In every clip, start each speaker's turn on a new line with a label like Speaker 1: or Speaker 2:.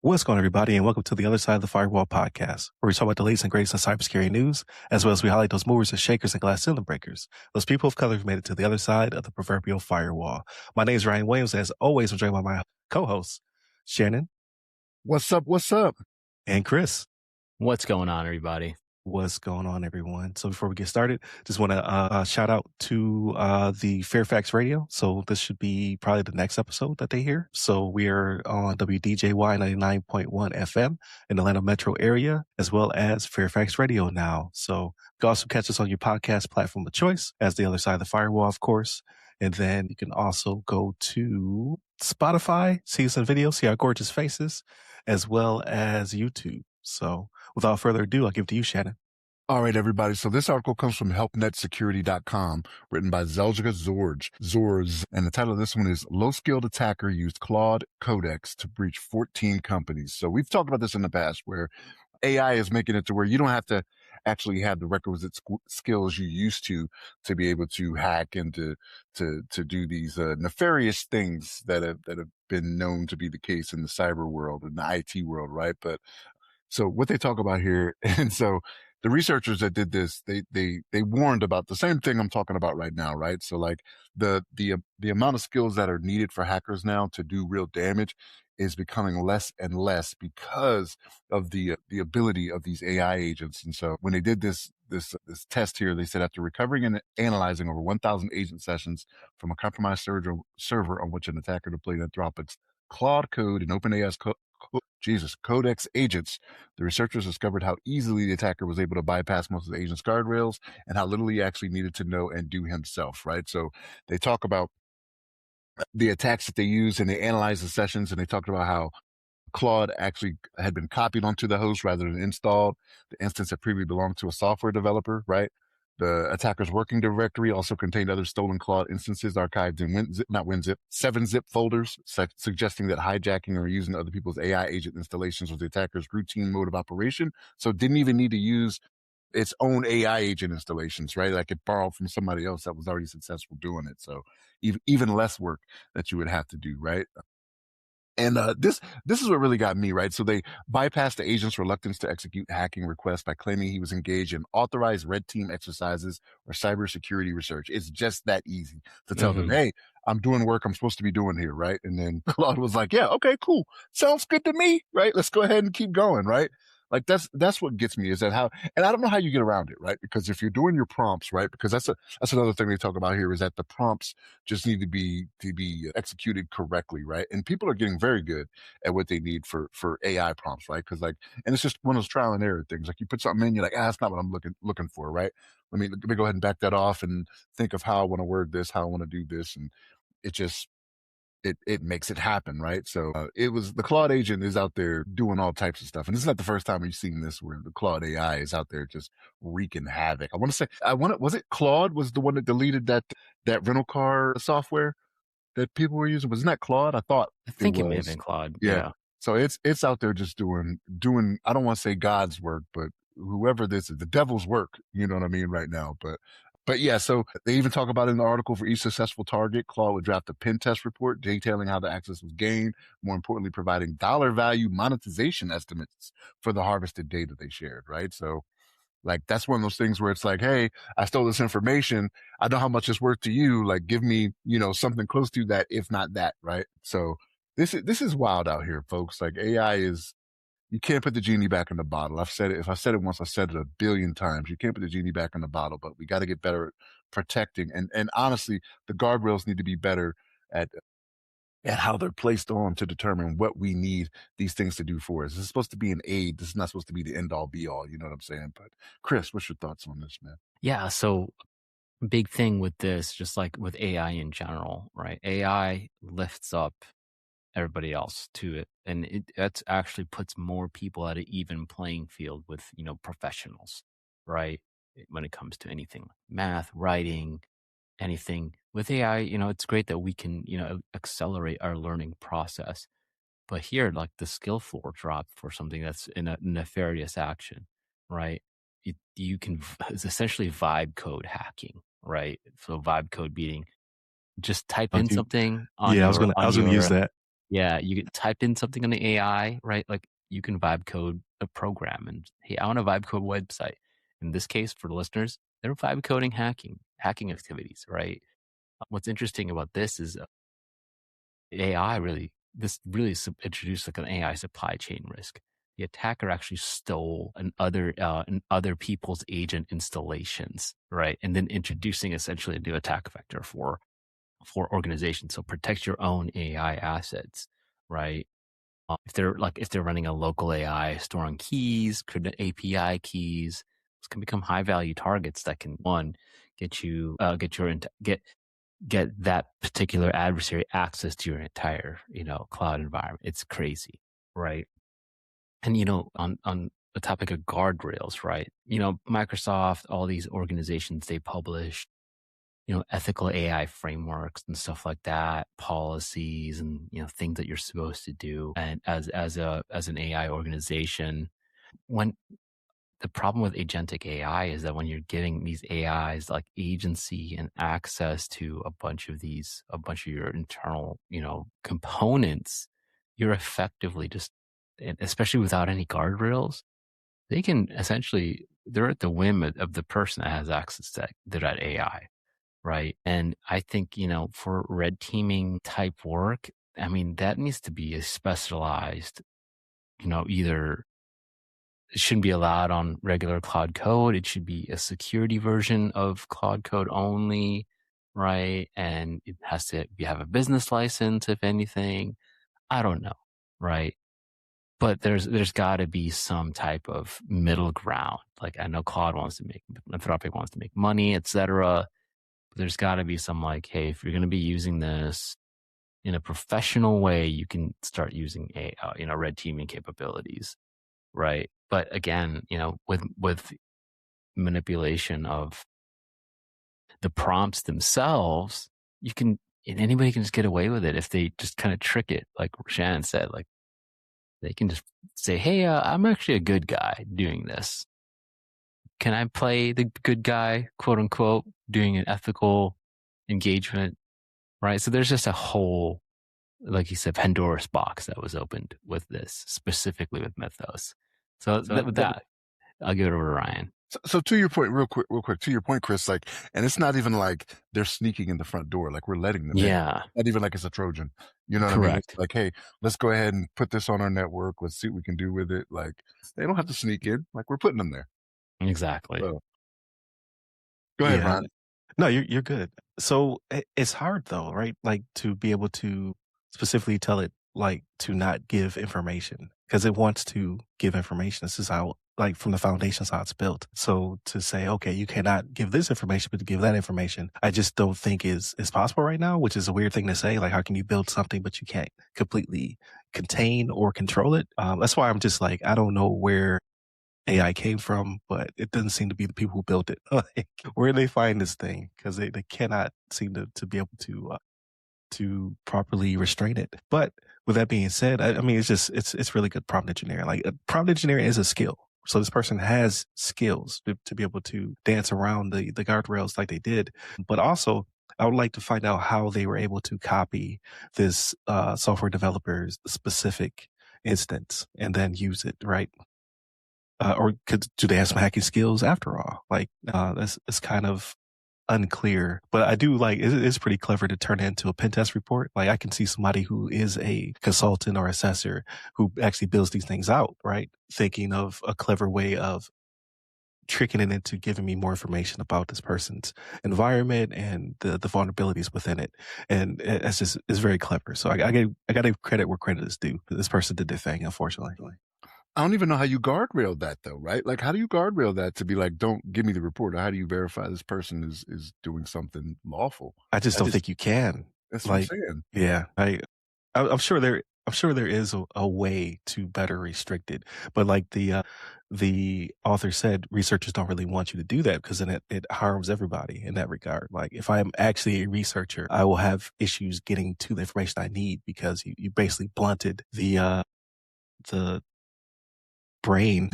Speaker 1: What's going on, everybody, and welcome to the Other Side of the Firewall podcast, where we talk about the latest and greatest in cybersecurity news, as well as we highlight those movers and shakers and glass ceiling breakers, those people of color who've made it to the other side of the proverbial firewall. My name is Ryan Williams. As always, I'm joined by my co-hosts, Shannon.
Speaker 2: What's up? What's up?
Speaker 1: And Chris.
Speaker 3: What's going on, everybody?
Speaker 1: What's going on, everyone? So before we get started, just want to shout out to the Fairfax Radio. So this should be probably the next episode that they hear. So we are on WDJY 99.1 FM in the Atlanta metro area, as well as Fairfax Radio now. So you can also catch us on your podcast platform of choice as The Other Side of the Firewall, of course. And then you can also go to Spotify, see us in video, see our gorgeous faces, as well as YouTube. So without further ado, I'll give it to you, Shannon.
Speaker 2: All right, everybody. So this article comes from helpnetsecurity.com, written by Zelja Zorz. And the title of this one is Low-Skilled Attacker Used Claude Codex to Breach 14 Companies. So we've talked about this in the past where AI is making it to where you don't have to actually have the requisite skills you used to be able to hack and to do these nefarious things that have been known to be the case in the cyber world and the IT world, right? But so what they talk about here, and so the researchers that did this, they warned about the same thing I'm talking about right now, right? So like the amount of skills that are needed for hackers now to do real damage is becoming less and less because of the ability of these AI agents. And so when they did this test here, they said after recovering and analyzing over 1,000 agent sessions from a compromised server on which an attacker deployed Anthropic's Claude code and OpenAI's Codex agents, the researchers discovered how easily the attacker was able to bypass most of the agent's guardrails and how little he actually needed to know and do himself, right? So they talk about the attacks that they use and they analyze the sessions, and they talked about how Claude actually had been copied onto the host rather than installed. The instance had previously belonged to a software developer, right? The attacker's working directory also contained other stolen Claude instances archived in 7-zip folders, suggesting that hijacking or using other people's AI agent installations was the attacker's routine mode of operation. So it didn't even need to use its own AI agent installations, right? Like it borrowed from somebody else that was already successful doing it. So even less work that you would have to do, right? And this is what really got me, right? So they bypassed the agent's reluctance to execute hacking requests by claiming he was engaged in authorized red team exercises or cybersecurity research. It's just that easy to tell them, hey, I'm doing work I'm supposed to be doing here, right? And then Claude was like, yeah, okay, cool. Sounds good to me, right? Let's go ahead and keep going, right? Like that's what gets me is that how, and I don't know how you get around it, right? Because if you're doing your prompts, right? Because that's another thing they talk about here is that the prompts just need to be executed correctly, right? And people are getting very good at what they need for AI prompts, right? Because like, and it's just one of those trial and error things. Like you put something in, you're like, that's not what I'm looking for, right? Let me go ahead and back that off and think of how I want to word this, how I want to do this, and it just. It makes it happen, right? So the Claude agent is out there doing all types of stuff. And this is not the first time we've seen this where the Claude AI is out there just wreaking havoc. Was it Claude was the one that deleted that rental car software that people were using? Wasn't that Claude? I
Speaker 3: think it may have been Claude. Yeah.
Speaker 2: So it's out there just doing, I don't want to say God's work, but whoever this is, the devil's work, you know what I mean, right now. But yeah, so they even talk about in the article for each successful target, Claude would draft a pen test report detailing how the access was gained, more importantly, providing dollar value monetization estimates for the harvested data they shared, right? So like, that's one of those things where it's like, hey, I stole this information. I know how much it's worth to you. Like, give me, something close to that, if not that, right? So this is wild out here, folks. Like AI is, you can't put the genie back in the bottle. I've said it. If I said it once, I said it a billion times. You can't put the genie back in the bottle, but we got to get better at protecting. And honestly, the guardrails need to be better at how they're placed on to determine what we need these things to do for us. This is supposed to be an aid. This is not supposed to be the end all be all. You know what I'm saying? But Chris, what's your thoughts on this, man?
Speaker 3: Yeah. So big thing with this, just like with AI in general, right? AI lifts up everybody else to it. And that actually puts more people at an even playing field with, professionals, right? When it comes to anything like math, writing, anything with AI, it's great that we can, accelerate our learning process. But here, like the skill floor drop for something that's in a nefarious action, right? You can, it's essentially vibe code hacking, right? So vibe code beating. Just type
Speaker 1: Oh,
Speaker 3: in
Speaker 1: dude.
Speaker 3: something on
Speaker 1: Yeah,
Speaker 3: your
Speaker 1: I was gonna use that.
Speaker 3: yeah, you get typed in something on the AI, right? Like you can vibe code a program and hey, I want a vibe code website. In this case, for the listeners, they're vibe coding hacking activities, right? What's interesting about this is AI introduced like an AI supply chain risk. The attacker actually stole an other people's agent installations, right? And then introducing essentially a new attack vector for organizations. So protect your own AI assets, right? If they're running a local AI storing keys, API keys, this can become high value targets that can get that particular adversary access to your entire cloud environment. It's crazy, right? And on the topic of guardrails, right? Microsoft, all these organizations, they publish ethical AI frameworks and stuff like that, policies and things that you're supposed to do. And as an AI organization, when the problem with agentic AI is that when you're giving these AIs like agency and access to a bunch of your internal, components, you're effectively just, especially without any guardrails, they can essentially, they're at the whim of the person that has access to that AI. Right. And I think, for red teaming type work, I mean, that needs to be a specialized, either it shouldn't be allowed on regular Cloud Code. It should be a security version of Cloud Code only, right? And it has to have a business license, if anything. I don't know, right? But there's got to be some type of middle ground. Like I know Anthropic wants to make money, etc. But there's got to be some like, hey, if you're going to be using this in a professional way, you can start using red teaming capabilities, right? But again, with manipulation of the prompts themselves, anybody can just get away with it if they just kind of trick it, like Shannon said. Like they can just say, "Hey, I'm actually a good guy doing this. Can I play the good guy, quote unquote, doing an ethical engagement?" Right? So there's just a whole, like you said, Pandora's box that was opened with this, specifically with Mythos. So with that, I'll give it over to Ryan.
Speaker 2: So to your point, real quick, to your point, Chris, like, and it's not even like they're sneaking in the front door, like we're letting them in.
Speaker 3: Yeah.
Speaker 2: Not even like it's a Trojan. You know what I mean? It's like, hey, let's go ahead and put this on our network. Let's see what we can do with it. Like they don't have to sneak in. Like we're putting them there.
Speaker 3: Exactly.
Speaker 2: So, go ahead, Ryan.
Speaker 1: No, you're good. So it's hard though, right? Like to be able to specifically tell it like to not give information because it wants to give information. This is how, like from the foundations, how it's built. So to say, okay, you cannot give this information, but to give that information, I just don't think is possible right now, which is a weird thing to say. Like, how can you build something, but you can't completely contain or control it? That's why I'm just like, I don't know where AI came from, but it doesn't seem to be the people who built it. Like, where do they find this thing? Because they cannot seem to be able to properly restrain it. But with that being said, I mean, it's really good prompt engineering. Like prompt engineering is a skill. So this person has skills to be able to dance around the guardrails like they did. But also, I would like to find out how they were able to copy this software developer's specific instance and then use it, right? Or do they have some hacking skills after all? Like, it's kind of unclear, but I do like, it's pretty clever to turn it into a pen test report. Like I can see somebody who is a consultant or assessor who actually builds these things out, right? Thinking of a clever way of tricking it into giving me more information about this person's environment and the vulnerabilities within it. And it's very clever. So I got to give credit where credit is due. This person did their thing, unfortunately.
Speaker 2: I don't even know how you guardrail that though, right? Like, how do you guardrail that to be like, don't give me the report? Or how do you verify this person is doing something lawful?
Speaker 1: I just don't think you can.
Speaker 2: That's what I'm saying.
Speaker 1: Yeah, I'm sure there is a way to better restrict it, but like the author said, researchers don't really want you to do that because then it harms everybody in that regard. Like if I'm actually a researcher, I will have issues getting to the information I need because you basically blunted the brain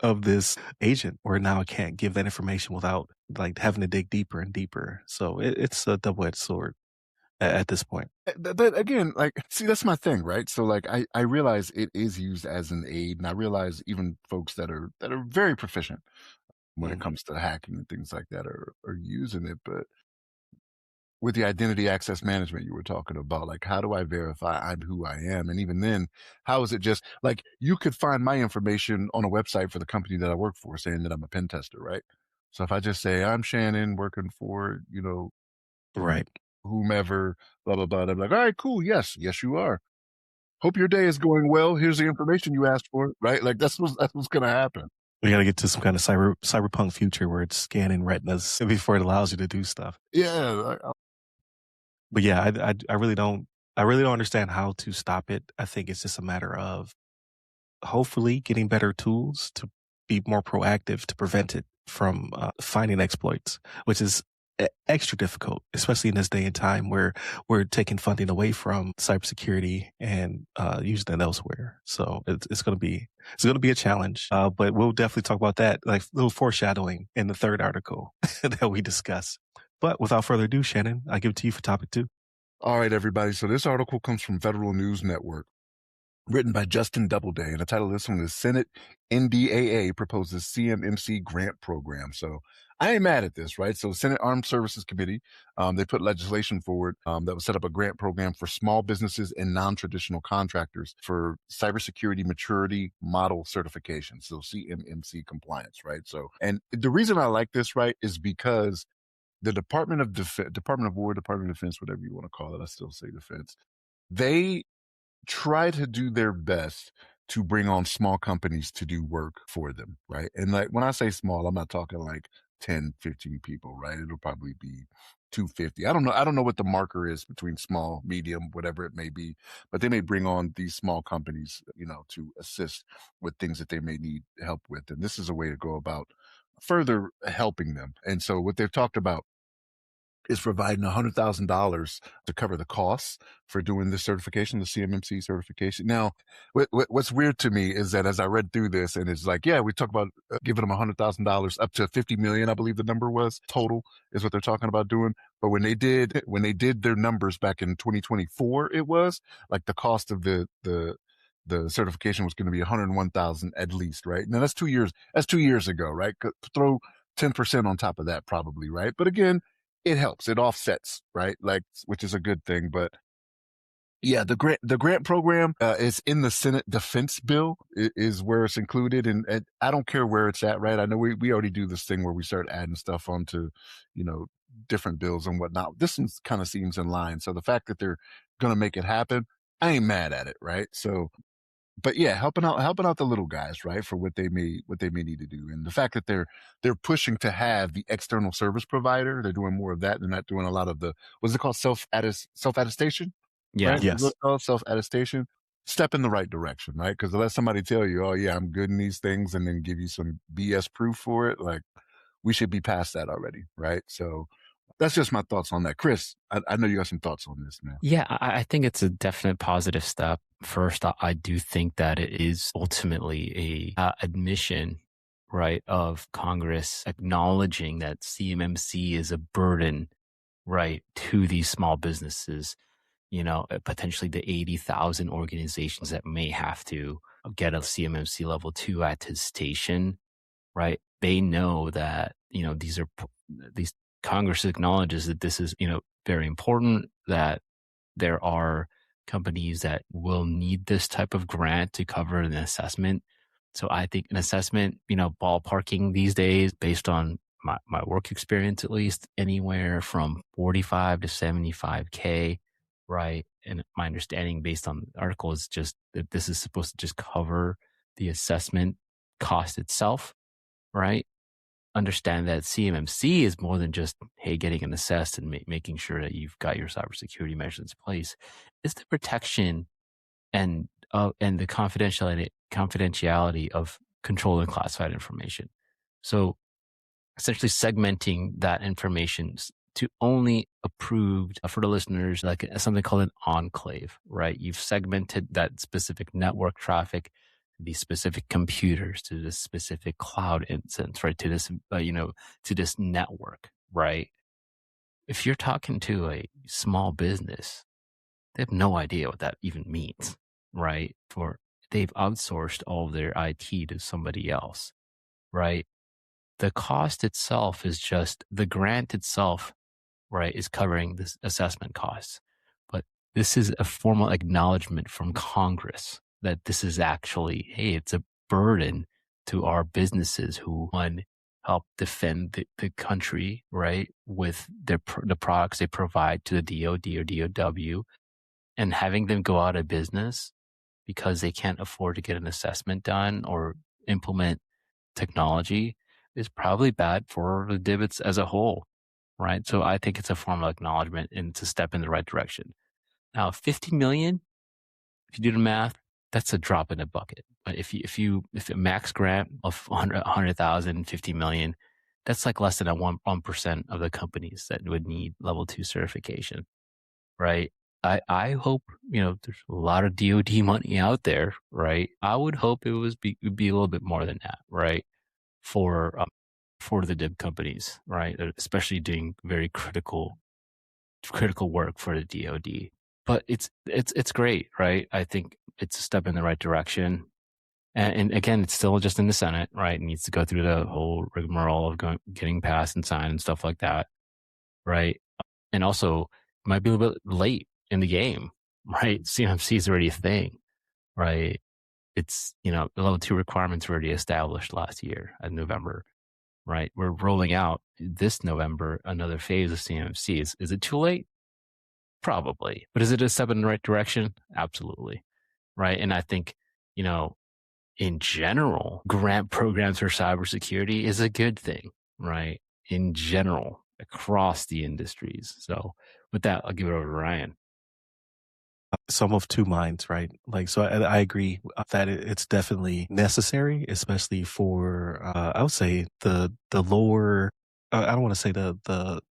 Speaker 1: of this agent, where now it can't give that information without like having to dig deeper and deeper. So it's a double-edged sword at this point.
Speaker 2: But again, like, see, that's my thing, right? So like, I realize it is used as an aid, and I realize even folks that are very proficient when it comes to hacking and things like that are using it. But with the identity access management you were talking about, like, how do I verify I'm who I am? And even then, how is it just like, you could find my information on a website for the company that I work for saying that I'm a pen tester, right? So if I just say I'm Shannon working for,
Speaker 1: Right.
Speaker 2: whomever, blah, blah, blah, I'm like, all right, cool. Yes, you are. Hope your day is going well. Here's the information you asked for, right? Like, that's what's going to happen.
Speaker 1: We got to get to some kind of cyberpunk future where it's scanning retinas before it allows you to do stuff.
Speaker 2: Yeah.
Speaker 1: But yeah, I really don't understand how to stop it. I think it's just a matter of hopefully getting better tools to be more proactive to prevent it from finding exploits, which is extra difficult, especially in this day and time where we're taking funding away from cybersecurity and using it elsewhere. So it's going to be a challenge. But we'll definitely talk about that, like a little foreshadowing in the third article that we discuss. But without further ado, Shannon, I give it to you for topic 2.
Speaker 2: All right, everybody. So this article comes from Federal News Network, written by Justin Doubleday. And the title of this one is Senate NDAA proposes CMMC grant program. So I ain't mad at this, right? So Senate Armed Services Committee, they put legislation forward that would set up a grant program for small businesses and non-traditional contractors for cybersecurity maturity model certification. So CMMC compliance, right? So, and the reason I like this, right, is because the Department of War, Department of Defense, whatever you want to call it, I still say defense, they try to do their best to bring on small companies to do work for them, right? And like, when I say small, I'm not talking like 10, 15 people, right? It'll probably be 250. I don't know what the marker is between small, medium, whatever it may be, but they may bring on these small companies, to assist with things that they may need help with. And this is a way to go about further helping them. And so what they've talked about is providing $100,000 to cover the costs for doing this certification, the CMMC certification. Now, what's weird to me is that as I read through this, and it's like, yeah, we talk about giving them $100,000 up to $50 million, I believe the number was total, is what they're talking about doing. But when they did their numbers back in 2024, it was like the cost of the certification was going to be $101,000 at least, right? Now that's 2 years. That's 2 years ago, right? Throw 10% on top of that, probably, right? But again, it helps. It offsets, right? Like, which is a good thing. But yeah, the grant program is in the Senate defense bill is where it's included, and I don't care where it's at, right? I know we already do this thing where we start adding stuff onto, different bills and whatnot. This one kind of seems in line. So the fact that they're gonna make it happen, I ain't mad at it, right? So, but yeah, helping out the little guys, right, for what they may need to do, and the fact that they're pushing to have the external service provider, they're doing more of that. They're not doing a lot of the, what's it called, self attestation,
Speaker 3: Yeah.
Speaker 2: right?
Speaker 1: Yes.
Speaker 2: Self attestation. Step in the right direction, right? Because to let somebody tell you, oh yeah, I'm good in these things, and then give you some BS proof for it, like, we should be past that already, right? So that's just my thoughts on that. Chris, I know you got some thoughts on this, man.
Speaker 3: Yeah, I think it's a definite positive step. First, I do think that it is ultimately a admission, right, of Congress acknowledging that CMMC is a burden, right, to these small businesses. Potentially the 80,000 organizations that may have to get a CMMC level 2 attestation, right? They know that, these Congress acknowledges that this is, very important, that there are companies that will need this type of grant to cover an assessment. So I think an assessment, ballparking these days, based on my work experience, at least, anywhere from 45 to 75K, right? And my understanding based on the article is just that this is supposed to just cover the assessment cost itself, right? Understand that CMMC is more than just, hey, getting an assessed and making sure that you've got your cybersecurity measures in place. It's the protection and the confidentiality of controlled and classified information. So essentially segmenting that information to only approved, for the listeners, like something called an enclave, right? You've segmented that specific network traffic these specific computers, to this specific cloud instance, right? To this, to this network, right? If you're talking to a small business, they have no idea what that even means, right? They've outsourced all of their IT to somebody else, right? The cost itself is just the grant itself, right, is covering this assessment costs. But this is a formal acknowledgement from Congress that this is actually, hey, it's a burden to our businesses who, one, help defend the country, right, with the products they provide to the DoD or DoW, and having them go out of business because they can't afford to get an assessment done or implement technology is probably bad for the divots as a whole, right? So I think it's a formal acknowledgement and it's a step in the right direction. Now, 50 million, if you do the math, that's a drop in the bucket. But if a max grant of 100,000, 50 million, that's like less than 1% of the companies that would need level 2 certification, right? I hope, there's a lot of DoD money out there, right? I would hope it would be a little bit more than that, right? For the DIB companies, right? Especially doing very critical work for the DoD. But it's great, right? I think it's a step in the right direction. And again, it's still just in the Senate, right? It needs to go through the whole rigmarole of getting passed and signed and stuff like that, right? And also, it might be a little bit late in the game, right? CMMC is already a thing, right? It's, the level 2 requirements were already established last year in November, right? We're rolling out this November another phase of CMMC. Is it too late? Probably. But is it a step in the right direction? Absolutely. Right. And I think, in general, grant programs for cybersecurity is a good thing, right? In general, across the industries. So with that, I'll give it over to Ryan.
Speaker 1: So I'm of two minds, right? So I agree that it's definitely necessary, especially for, I would say the lower, I don't want to say the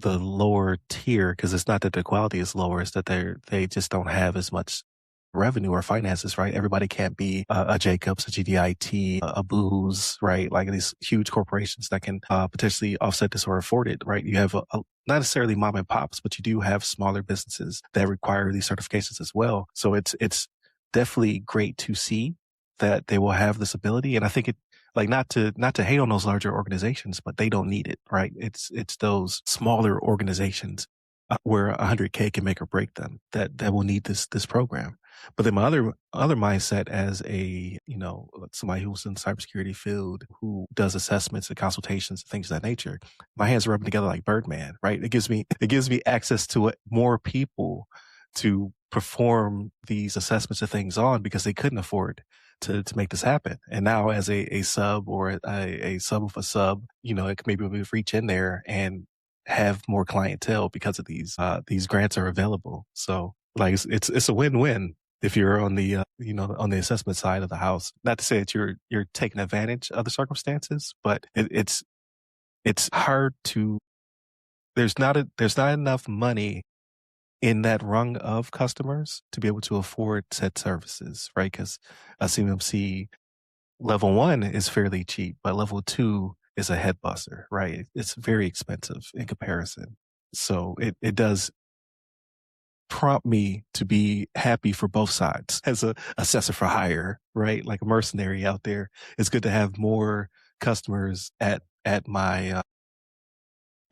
Speaker 1: lower tier, because it's not that the quality is lower, it's that they just don't have as much revenue or finances, right? Everybody can't be a Jacobs, a GDIT, a Booz, right? Like these huge corporations that can potentially offset this or afford it, right? You have not necessarily mom and pops, but you do have smaller businesses that require these certifications as well. So it's definitely great to see that they will have this ability. And I think not to hate on those larger organizations, but they don't need it, right? It's those smaller organizations where 100K can make or break them that will need this program. But then my other mindset as a, somebody who's in the cybersecurity field who does assessments and consultations and things of that nature, my hands are rubbing together like Birdman, right? It gives me access to more people to perform these assessments of things on because they couldn't afford to make this happen. And now as a sub or a sub of a sub, it can maybe reach in there and have more clientele because of these grants are available. So it's a win-win if you're on the on the assessment side of the house. Not to say that you're taking advantage of the circumstances, but it's hard to. There's not enough money in that rung of customers to be able to afford said services, right? Because a CMMC level 1 is fairly cheap, but level 2 is a head buster, right? It's very expensive in comparison. So it does prompt me to be happy for both sides as a assessor for hire, right? Like a mercenary out there. It's good to have more customers at my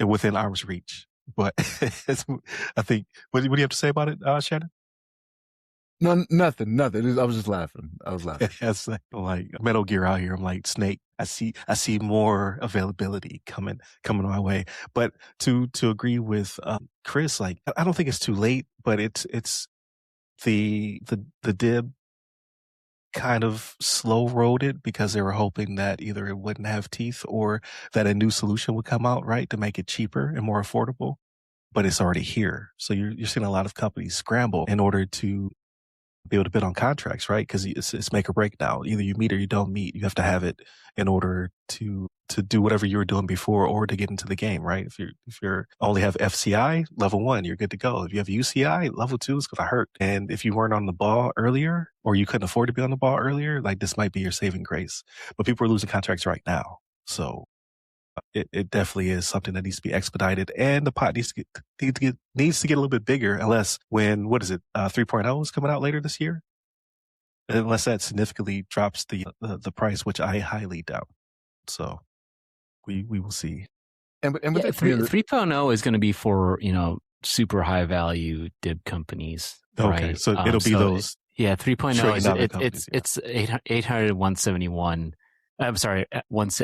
Speaker 1: within arm's reach. But I think, what do you have to say about it, Shannon?
Speaker 2: No, nothing. I was just laughing.
Speaker 1: It's like Metal Gear out here. I'm like Snake. I see more availability coming my way. But to agree with Chris, like I don't think it's too late, but it's the DIB kind of slow rolled it because they were hoping that either it wouldn't have teeth or that a new solution would come out, right, to make it cheaper and more affordable. But it's already here. So you're seeing a lot of companies scramble in order to be able to bid on contracts, right? Because it's make or break now. Either you meet or you don't meet. You have to have it in order to do whatever you were doing before or to get into the game, right? If you're only have FCI level 1, you're good to go. If you have UCI level 2, it's going to hurt. And if you weren't on the ball earlier or you couldn't afford to be on the ball earlier, like this might be your saving grace. But people are losing contracts right now, so it definitely is something that needs to be expedited, and the pot needs to get a little bit bigger. Unless when 3.0 is coming out later this year, unless that significantly drops the price, which I highly doubt. So we will see.
Speaker 2: And with that
Speaker 3: 3.0 is going to be for super high value DIB companies.
Speaker 1: Okay,
Speaker 3: right?
Speaker 1: so it'll be those.
Speaker 3: 3.0 it's 800 171. I'm sorry,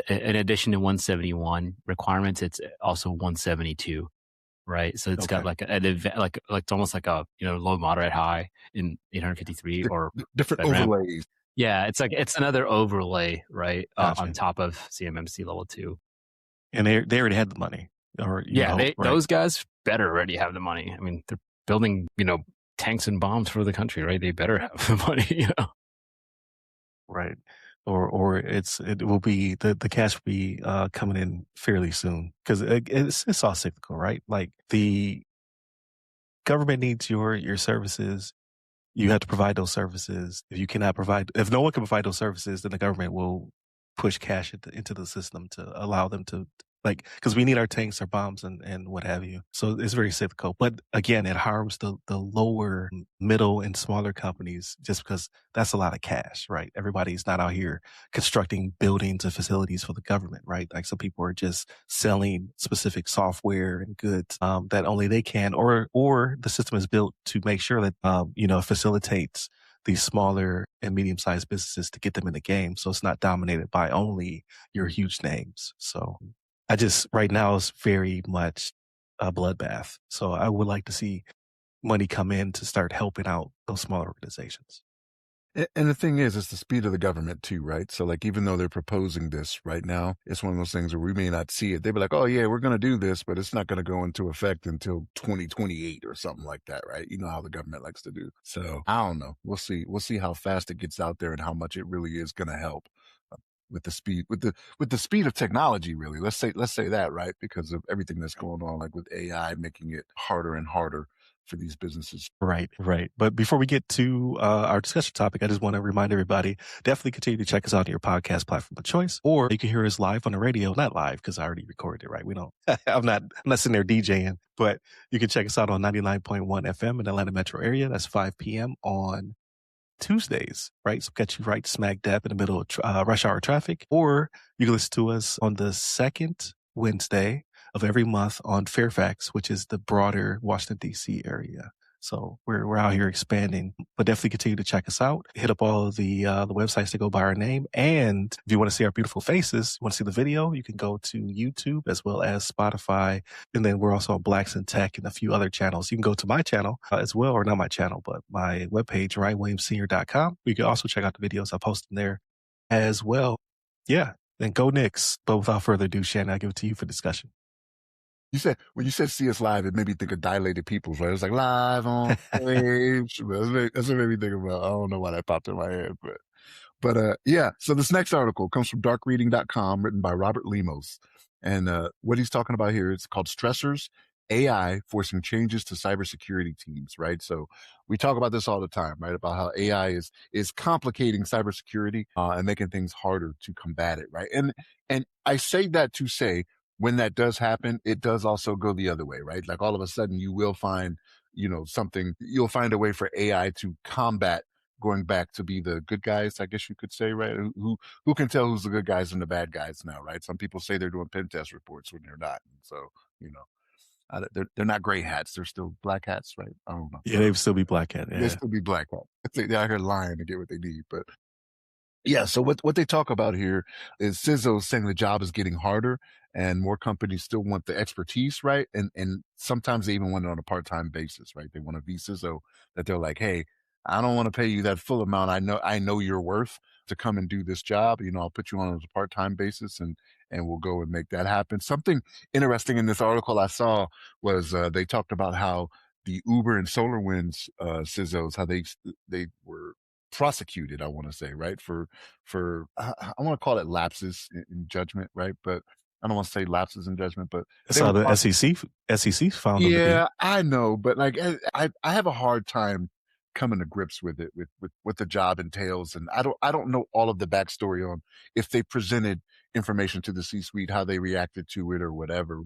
Speaker 3: in addition to 171 requirements, it's also 172, right? So it's got like it's almost like a low, moderate, high in 853 or
Speaker 2: different overlays.
Speaker 3: Yeah, it's another overlay, right,
Speaker 1: Gotcha.
Speaker 3: on top of CMMC level 2.
Speaker 1: And they already had the money,
Speaker 3: those guys better already have the money. I mean, they're building tanks and bombs for the country, right? They better have the money,
Speaker 1: right. Or it will be the cash will be coming in fairly soon, because it's all cyclical, right? Like the government needs your services. You have to provide those services. If no one can provide those services, then the government will push cash into the system to allow them to, because we need our tanks, our bombs, and what have you. So it's very cyclical. But again, it harms the lower, middle, and smaller companies, just because that's a lot of cash, right? Everybody's not out here constructing buildings and facilities for the government, right? Like some people are just selling specific software and goods that only they can, or the system is built to make sure that facilitates these smaller and medium-sized businesses to get them in the game, so it's not dominated by only your huge names. So right now it's very much a bloodbath. So I would like to see money come in to start helping out those smaller organizations.
Speaker 2: And the thing is, it's the speed of the government too, right? So like, even though they're proposing this right now, it's one of those things where we may not see it. They'd be like, oh yeah, we're going to do this, but it's not going to go into effect until 2028 or something like that, right? You know how the government likes to do. So I don't know. We'll see. We'll see how fast it gets out there and how much it really is going to help with the speed, with the speed of technology, really. Let's say that, right? Because of everything that's going on, like with AI making it harder and harder for these businesses.
Speaker 1: Right. But before we get to our discussion topic, I just want to remind everybody, definitely continue to check us out on your podcast platform of choice, or you can hear us live on the radio. Not live, because I already recorded it, right? We don't, I'm not sitting there DJing, but you can check us out on 99.1 FM in the Atlanta metro area. That's 5 p.m. on Tuesdays, right? So catch you right smack dab in the middle of rush hour traffic, or you can listen to us on the second Wednesday of every month on Fairfax, which is the broader Washington, D.C. area. So we're out here expanding, but definitely continue to check us out. Hit up all of the websites that go by our name. And if you want to see our beautiful faces, you want to see the video, you can go to YouTube as well as Spotify. And then we're also on Blacks in Tech and a few other channels. You can go to my channel as well, or not my channel, but my webpage, RyanWilliamsSenior.com. You can also check out the videos I post in there as well. Yeah. Then go Knicks. But without further ado, Shannon, I'll give it to you for discussion.
Speaker 2: When you said see us live, it made me think of Dilated Peoples, right? It was like live on stage. That's what made me think about. I don't know why that popped in my head, but yeah. So this next article comes from darkreading.com, written by Robert Lemos. And what he's talking about here is called Stressors, AI Forcing Changes to Cybersecurity Teams, right? So we talk about this all the time, right? About how AI is complicating cybersecurity and making things harder to combat it, right? And I say that to say, when that does happen, it does also go the other way, right? Like all of a sudden you will find, you'll find a way for AI to combat going back to be the good guys, I guess you could say, right? Who can tell who's the good guys and the bad guys now, right? Some people say they're doing pen test reports when they're not. And so, they're not gray hats. They're still black hats, right? I don't know.
Speaker 1: Yeah, they'd still be black hat. Yeah.
Speaker 2: They'd still be black hat. They're out here lying to get what they need, but yeah, so what they talk about here is CISOs saying the job is getting harder and more companies still want the expertise, right? And sometimes they even want it on a part-time basis, right? They want a CISO that they're like, hey, I don't want to pay you that full amount. I know you're worth to come and do this job. I'll put you on as a part-time basis and we'll go and make that happen. Something interesting in this article I saw was they talked about how the Uber and SolarWinds CISOs, how they were prosecuted, I want to say, right, for I want to call it lapses in judgment, right, but I don't want to say lapses in judgment, but
Speaker 1: That's
Speaker 2: they
Speaker 1: how
Speaker 2: were
Speaker 1: the SEC found them to be.
Speaker 2: yeah, I know, but like I have a hard time coming to grips with it, with what the job entails, and I don't know all of the backstory on if they presented information to the C-suite, how they reacted to it, or whatever.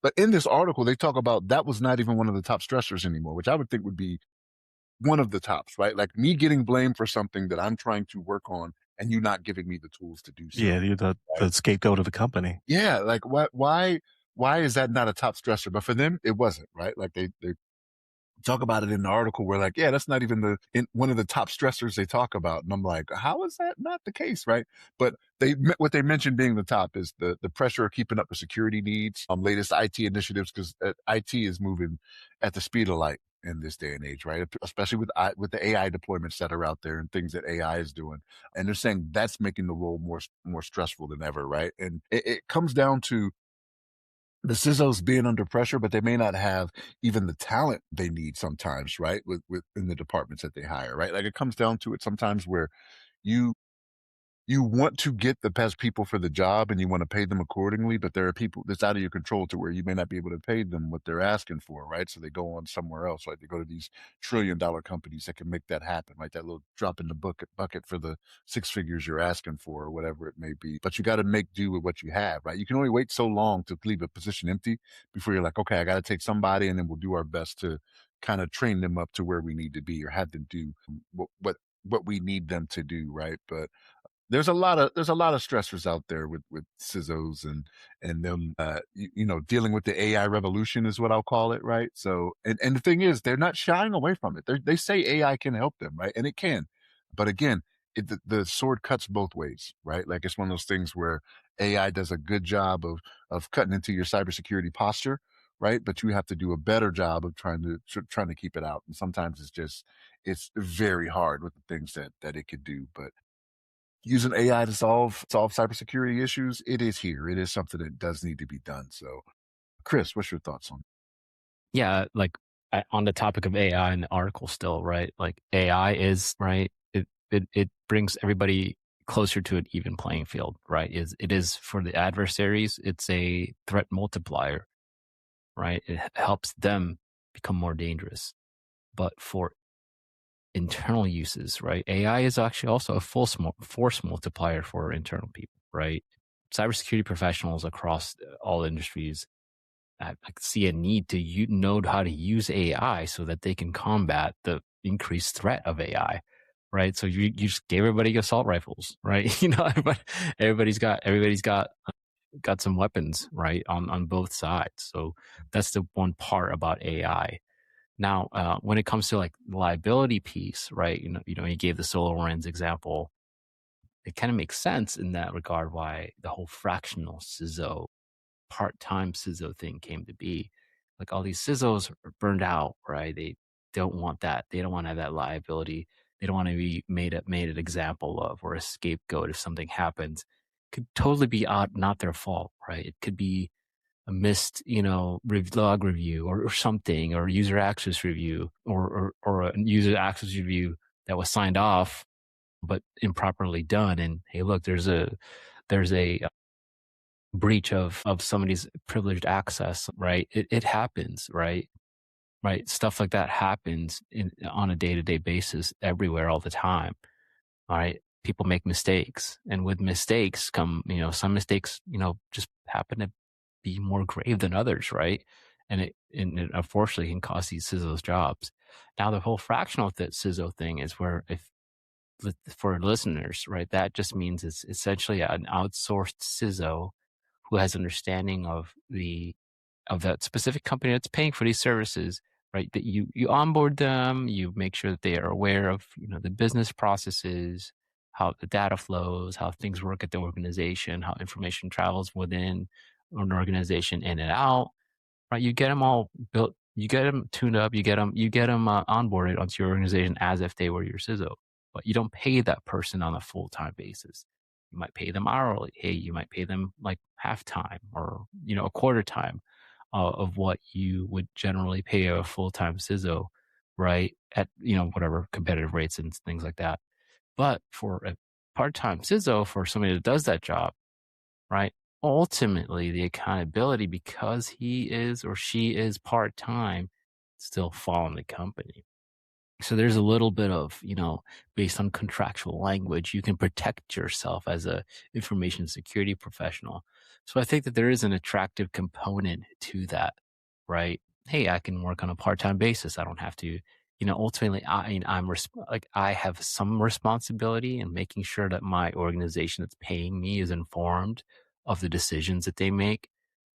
Speaker 2: But in this article, they talk about that was not even one of the top stressors anymore, which I would think would be one of the tops, right? Like me getting blamed for something that I'm trying to work on, and you not giving me the tools to do so.
Speaker 1: Yeah, you're the scapegoat of the company.
Speaker 2: Yeah, like why is that not a top stressor? But for them, it wasn't, right? Like they talk about it in the article where like, yeah, that's not even one of the top stressors they talk about. And I'm like, how is that not the case? Right. But what they mentioned being the top is the pressure of keeping up with security needs, latest IT initiatives, because IT is moving at the speed of light in this day and age, right? Especially with the AI deployments that are out there and things that AI is doing. And they're saying that's making the role more stressful than ever. Right. And it comes down to the CISOs being under pressure, but they may not have even the talent they need sometimes, right? With in the departments that they hire, right? Like it comes down to it sometimes where you you want to get the best people for the job and you want to pay them accordingly, but there are people that's out of your control to where you may not be able to pay them what they're asking for, right? So they go on somewhere else, right? They go to these trillion-dollar companies that can make that happen, right? That little drop in the bucket for the six figures you're asking for or whatever it may be. But you got to make do with what you have, right? You can only wait so long to leave a position empty before you're like, okay, I got to take somebody and then we'll do our best to kind of train them up to where we need to be or have them do what we need them to do, right? But there's a lot of stressors out there with CISOs and them dealing with the AI revolution is what I'll call it, right? So and the thing is they're not shying away from it. They say AI can help them, right? And it can, but again, the sword cuts both ways, right? Like it's one of those things where AI does a good job of cutting into your cybersecurity posture, right? But you have to do a better job of trying to keep it out. And sometimes it's very hard with the things that it could do, but using AI to solve cybersecurity issues, it is here. It is something that does need to be done. So, Chris, what's your thoughts on?
Speaker 3: Yeah, like on the topic of AI in the article still, right? Like AI is right. It brings everybody closer to an even playing field, right? It is for the adversaries. It's a threat multiplier, right? It helps them become more dangerous. But for internal uses, right? AI is actually also a force multiplier for internal people, right? Cybersecurity professionals across all industries I see a need to know how to use AI so that they can combat the increased threat of AI, right? So you just gave everybody assault rifles, right? Everybody's got some weapons, right, on both sides. So that's the one part about AI. Now, when it comes to like the liability piece, right? You gave the SolarWinds example. It kind of makes sense in that regard why the whole fractional CISO, part-time CISO thing came to be. Like all these CISOs are burned out, right? They don't want that. They don't want to have that liability. They don't want to be made an example of or a scapegoat if something happens. Could totally be not their fault, right? It could be a missed, log review or something, or user access review, or a user access review that was signed off but improperly done. And hey, look, there's a breach of somebody's privileged access, right? It happens, right? Right. Stuff like that happens on a day-to-day basis everywhere all the time. All right. People make mistakes, and with mistakes come, some mistakes, just happen to be more grave than others, right? And it unfortunately can cost these CISOs jobs. Now the whole fractional CISO thing is where, if for listeners, right, that just means it's essentially an outsourced CISO who has understanding of that specific company that's paying for these services, right? That you onboard them, you make sure that they are aware of the business processes, how the data flows, how things work at the organization, how information travels within an organization in and out, right? You get them all built, you get them tuned up, you get them onboarded onto your organization as if they were your CISO, but you don't pay that person on a full-time basis. You might pay them hourly. Hey, you might pay them like half time or a quarter time. of what you would generally pay a full-time CISO, right? At, whatever competitive rates and things like that. But for a part-time CISO, for somebody that does that job, right? Ultimately, the accountability, because he is or she is part-time, still fall on the company. So there's a little bit of, based on contractual language, you can protect yourself as a information security professional. So I think that there is an attractive component to that, right? Hey, I can work on a part-time basis. I don't have to, ultimately, I have some responsibility in making sure that my organization that's paying me is informed of the decisions that they make.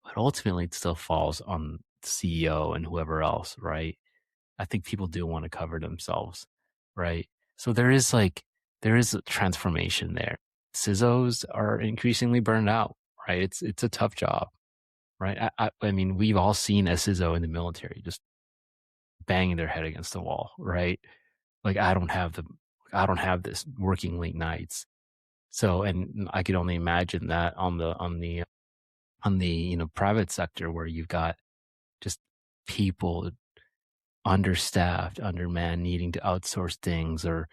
Speaker 3: But ultimately, it still falls on the CEO and whoever else, right? I think people do want to cover themselves, right? So there is a transformation there. CISOs are increasingly burned out, right? It's a tough job, right? I mean, we've all seen a CISO in the military just banging their head against the wall, right? Like, I don't have this, working late nights. So, and I could only imagine that on the private sector, where you've got just people understaffed, undermanned, needing to outsource things, or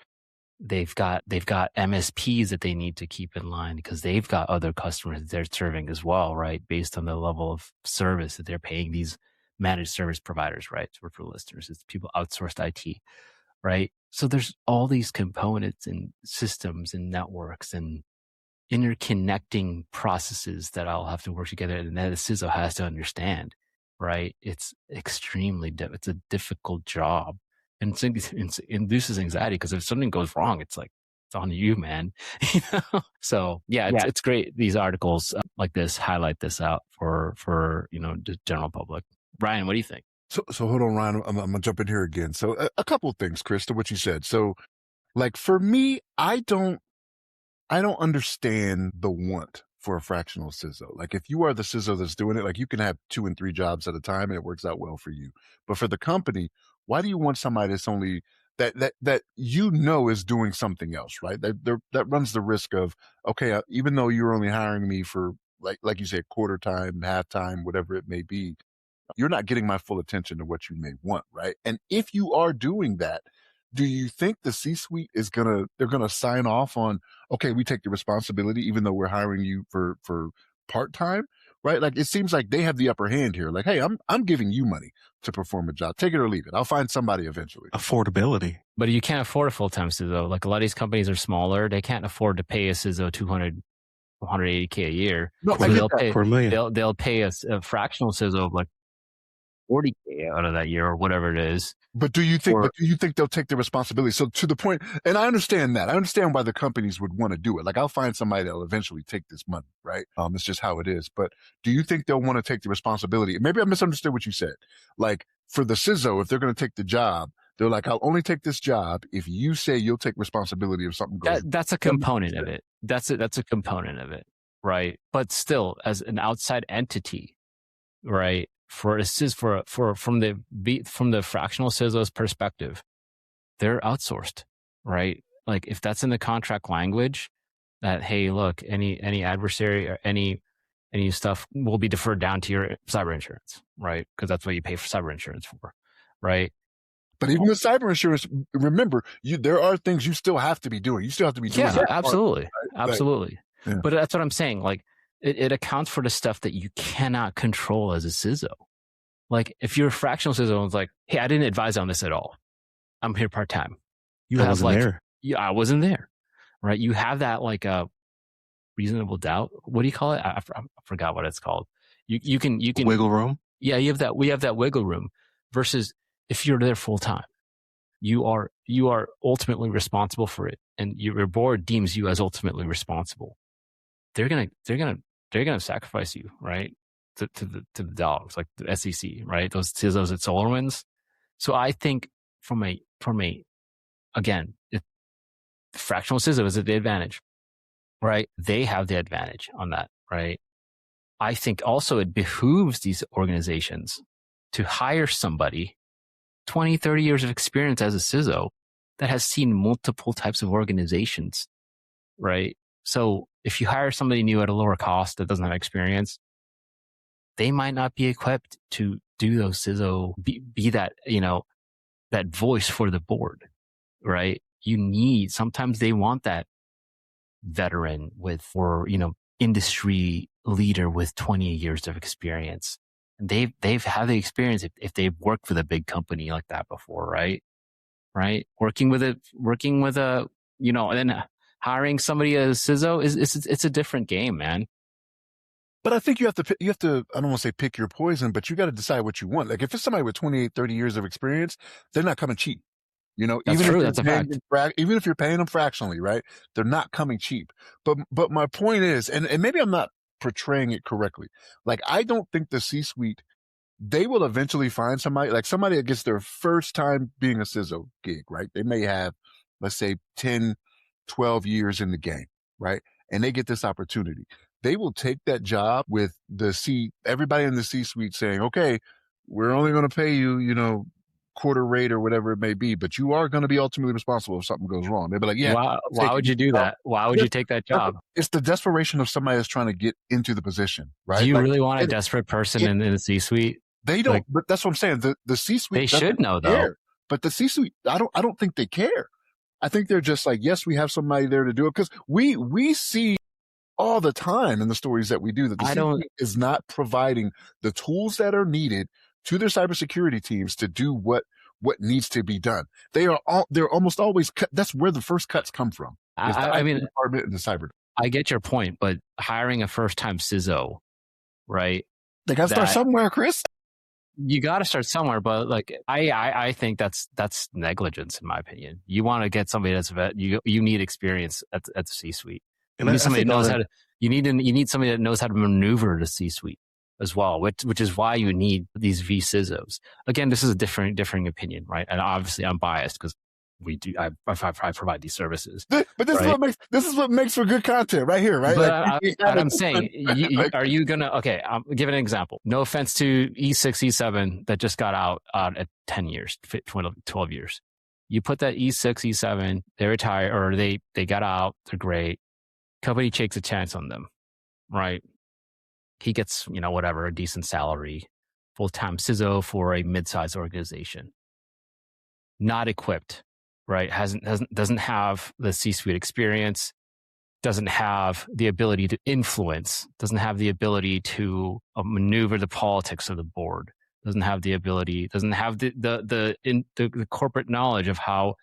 Speaker 3: they've got MSPs that they need to keep in line because they've got other customers that they're serving as well, right? Based on the level of service that they're paying these managed service providers, right? So for listeners, it's people outsourced IT, right? So there's all these components and systems and networks and interconnecting processes that all have to work together, and that a CISO has to understand, right? It's extremely it's a difficult job, and it induces anxiety because if something goes wrong, it's like, it's on you, man. So yeah, it's great. These articles like this highlight this out for the general public. Ryan, what do you think?
Speaker 2: So hold on, Ryan. I'm gonna jump in here again. So a couple of things, Chris, to what you said. So, like, for me, I don't understand the want for a fractional CISO. Like, if you are the CISO that's doing it, like, you can have 2 and 3 jobs at a time and it works out well for you. But for the company, why do you want somebody that's only that is doing something else, right? That runs the risk of, okay, even though you're only hiring me for, like you said, quarter time, half time, whatever it may be, you're not getting my full attention to what you may want, right? And if you are doing that, do you think the C-suite they're gonna sign off on, okay, we take the responsibility even though we're hiring you for part-time, right? Like, it seems like they have the upper hand here. Like, hey, I'm giving you money to perform a job. Take it or leave it. I'll find somebody eventually.
Speaker 1: Affordability.
Speaker 3: But you can't afford a full-time CISO. Like, a lot of these companies are smaller. They can't afford to pay a CISO 200, 180K a year.
Speaker 2: No,
Speaker 3: so they'll pay,
Speaker 1: for $1 million.
Speaker 3: They'll pay a fractional CISO of like 40K out of that year or whatever it is.
Speaker 2: But do you think they'll take the responsibility? So, to the point, and I understand that. I understand why the companies would want to do it. Like, I'll find somebody that'll eventually take this money, right? It's just how it is. But do you think they'll want to take the responsibility? Maybe I misunderstood what you said. Like, for the CISO, if they're going to take the job, they're like, I'll only take this job if you say you'll take responsibility if something goes.
Speaker 3: That's a component of it. That's a component of it, right? But still, as an outside entity, right? From the fractional CISO's perspective, they're outsourced, right? Like, if that's in the contract language, that, hey, look, any adversary or any stuff will be deferred down to your cyber insurance, right? Because that's what you pay for cyber insurance for, right?
Speaker 2: But even with cyber insurance, remember, there are things you still have to be doing. You still have to be doing.
Speaker 3: Yeah, absolutely,
Speaker 2: right?
Speaker 3: Absolutely.
Speaker 2: Yeah.
Speaker 3: But that's what I'm saying. Like, it accounts for the stuff that you cannot control as a CISO. Like, if you're a fractional CISO and it's like, hey, I didn't advise on this at all. I'm here part-time.
Speaker 1: I wasn't there.
Speaker 3: Right? You have that, like, a reasonable doubt. What do you call it? I forgot what it's called. You can
Speaker 1: wiggle room.
Speaker 3: Yeah, we have that wiggle room versus if you're there full-time. You are ultimately responsible for it, and your board deems you as ultimately responsible. They're gonna sacrifice you, right? To the dogs, like the SEC, right? Those CISOs at SolarWinds. So I think from a again, fractional CISO is at the advantage, right? They have the advantage on that, right? I think also it behooves these organizations to hire somebody 20, 30 years of experience as a CISO that has seen multiple types of organizations, right? So if you hire somebody new at a lower cost that doesn't have experience, they might not be equipped to do those CISO, be that, that voice for the board, right? Sometimes they want that veteran or industry leader with 20 years of experience. They've had the experience if they've worked with a big company like that before, right? Working with a, and then hiring somebody as CISO it's a different game, man.
Speaker 2: But I think you have to, I don't want to say pick your poison, but you got to decide what you want. Like if it's somebody with 28, 30 years of experience, they're not coming cheap.
Speaker 3: That's true. That's a fact.
Speaker 2: Even if you're paying them fractionally, right? They're not coming cheap. But my point is, and maybe I'm not portraying it correctly. Like I don't think the C-suite, they will eventually find somebody that gets their first time being a CISO gig, right? They may have, let's say 10, 12 years in the game, right? And they get this opportunity. They will take that job with everybody in the C-suite saying, okay, we're only going to pay you, quarter rate or whatever it may be, but you are going to be ultimately responsible if something goes wrong. They'll be like, yeah.
Speaker 3: Why would you do that? Why would you take that job?
Speaker 2: It's the desperation of somebody that's trying to get into the position, right?
Speaker 3: Do you really want a desperate person in the C-suite?
Speaker 2: They don't, but that's what I'm saying. The C-suite,
Speaker 3: they should know though.
Speaker 2: But the C-suite, I don't think they care. I think they're just like, yes, we have somebody there to do it. Cause we see all the time in the stories that we do that the C-suite is not providing the tools that are needed to their cybersecurity teams to do what needs to be done. They're almost always cut. That's where the first cuts come from.
Speaker 3: I mean,
Speaker 2: department and the cyber.
Speaker 3: I get your point, but hiring a first-time CISO, right?
Speaker 2: They got to start somewhere, Chris.
Speaker 3: You got to start somewhere, but like I think that's negligence in my opinion. You want to get somebody that's you need experience at the C-suite. You need somebody that knows how to. You need somebody that knows how to maneuver the C-suite as well, which is why you need these VCISOs. Again, this is a differing opinion, right? And obviously, I'm biased because I provide these services.
Speaker 2: But this is what makes for good content, right here, right?
Speaker 3: But, but I'm saying, are you gonna? Okay, I'm giving an example. No offense to E6, E7 that just got out at 10 years, 12 years. You put that E6, E7, they retire or they got out, they're great. Company takes a chance on them, right? He gets, whatever, a decent salary, full-time CISO for a mid-sized organization. Not equipped, right? Doesn't have the C-suite experience, doesn't have the ability to influence, doesn't have the ability to maneuver the politics of the board, doesn't have the corporate knowledge of how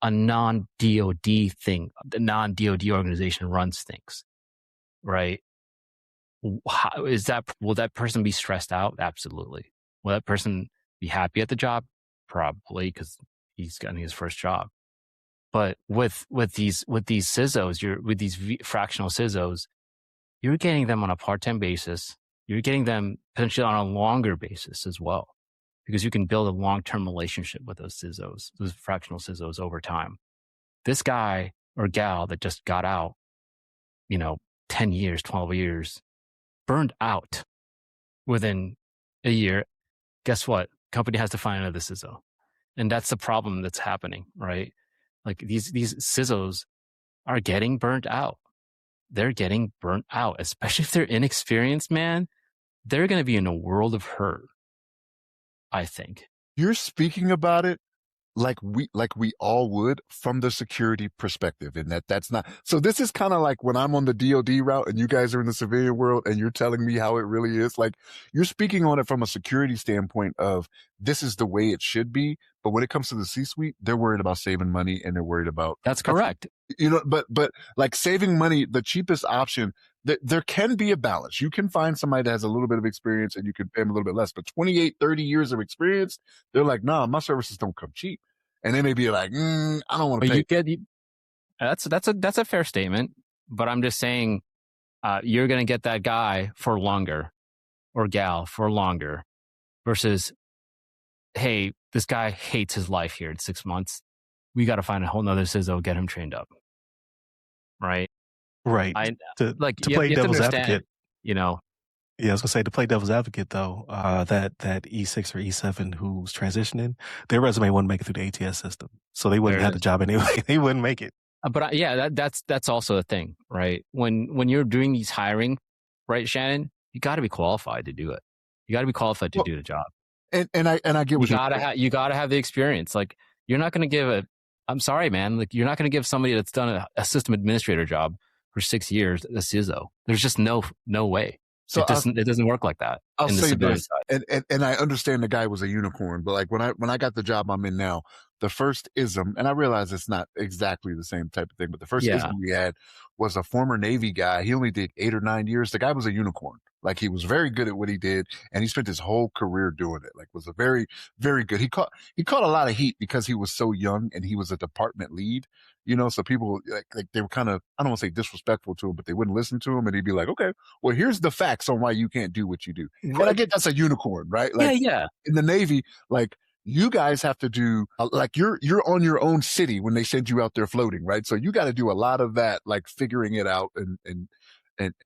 Speaker 3: a non-DoD thing, the non-DoD organization runs things, right? Will that person be stressed out? Absolutely. Will that person be happy at the job? Probably, because he's gotten his first job. But with these CISOs, with these fractional CISOs, you're getting them on a part-time basis. You're getting them potentially on a longer basis as well, because you can build a long-term relationship with those CISOs, those fractional CISOs over time. This guy or gal that just got out, 10 years, 12 years, burned out within a year. Guess what? Company has to find another CISO. And that's the problem that's happening, right? Like these CISOs are getting burnt out. They're getting burnt out, especially if they're inexperienced, man. They're going to be in a world of hurt, I think.
Speaker 2: You're speaking about it like we all would from the security perspective, and that's not. So this is kind of like when I'm on the DoD route and you guys are in the civilian world and you're telling me how it really is. Like you're speaking on it from a security standpoint of this is the way it should be. But when it comes to the C-suite, they're worried about saving money and they're worried about.
Speaker 3: That's correct.
Speaker 2: But like saving money, the cheapest option, there can be a balance. You can find somebody that has a little bit of experience and you can pay them a little bit less, but 28, 30 years of experience, they're like, nah, my services don't come cheap. And they may be like, I don't want to pay.
Speaker 3: That's a fair statement, but I'm just saying, you're going to get that guy for longer or gal for longer versus, hey, this guy hates his life here in 6 months. We got to find a whole nother CISO, get him trained up. Right.
Speaker 1: Right. To play devil's advocate, Yeah, I was gonna say, to play devil's advocate though, that E6 or E7 who's transitioning, their resume wouldn't make it through the ATS system, so they wouldn't have the job anyway. They wouldn't make it.
Speaker 3: But that's also a thing, right? When you're doing these hiring, right, Shannon, you got to be qualified to do it. You got to be qualified to do the job.
Speaker 2: And I get what
Speaker 3: you gotta have the experience. Like, you're not going to give I'm sorry, man. Like, you're not going to give somebody that's done a system administrator job for 6 years a CISO. There's just no way. So it doesn't work like that.
Speaker 2: I'll say this, and I understand the guy was a unicorn, but like when I got the job I'm in now, the first ISM, and I realize it's not exactly the same type of thing, but the first ISM we had was a former Navy guy. He only did 8 or 9 years. The guy was a unicorn. Like, he was very good at what he did, and he spent his whole career doing it. Like, was a very, very good. He caught a lot of heat because he was so young and he was a department lead, so people like they were kind of, I don't want to say disrespectful to him, but they wouldn't listen to him, and he'd be like, okay, well, here's the facts on why you can't do what you do. And I get that's a unicorn, right? Like, in the Navy, like, you guys have to do, like, you're on your own city when they send you out there floating, right? So you got to do a lot of that, like figuring it out and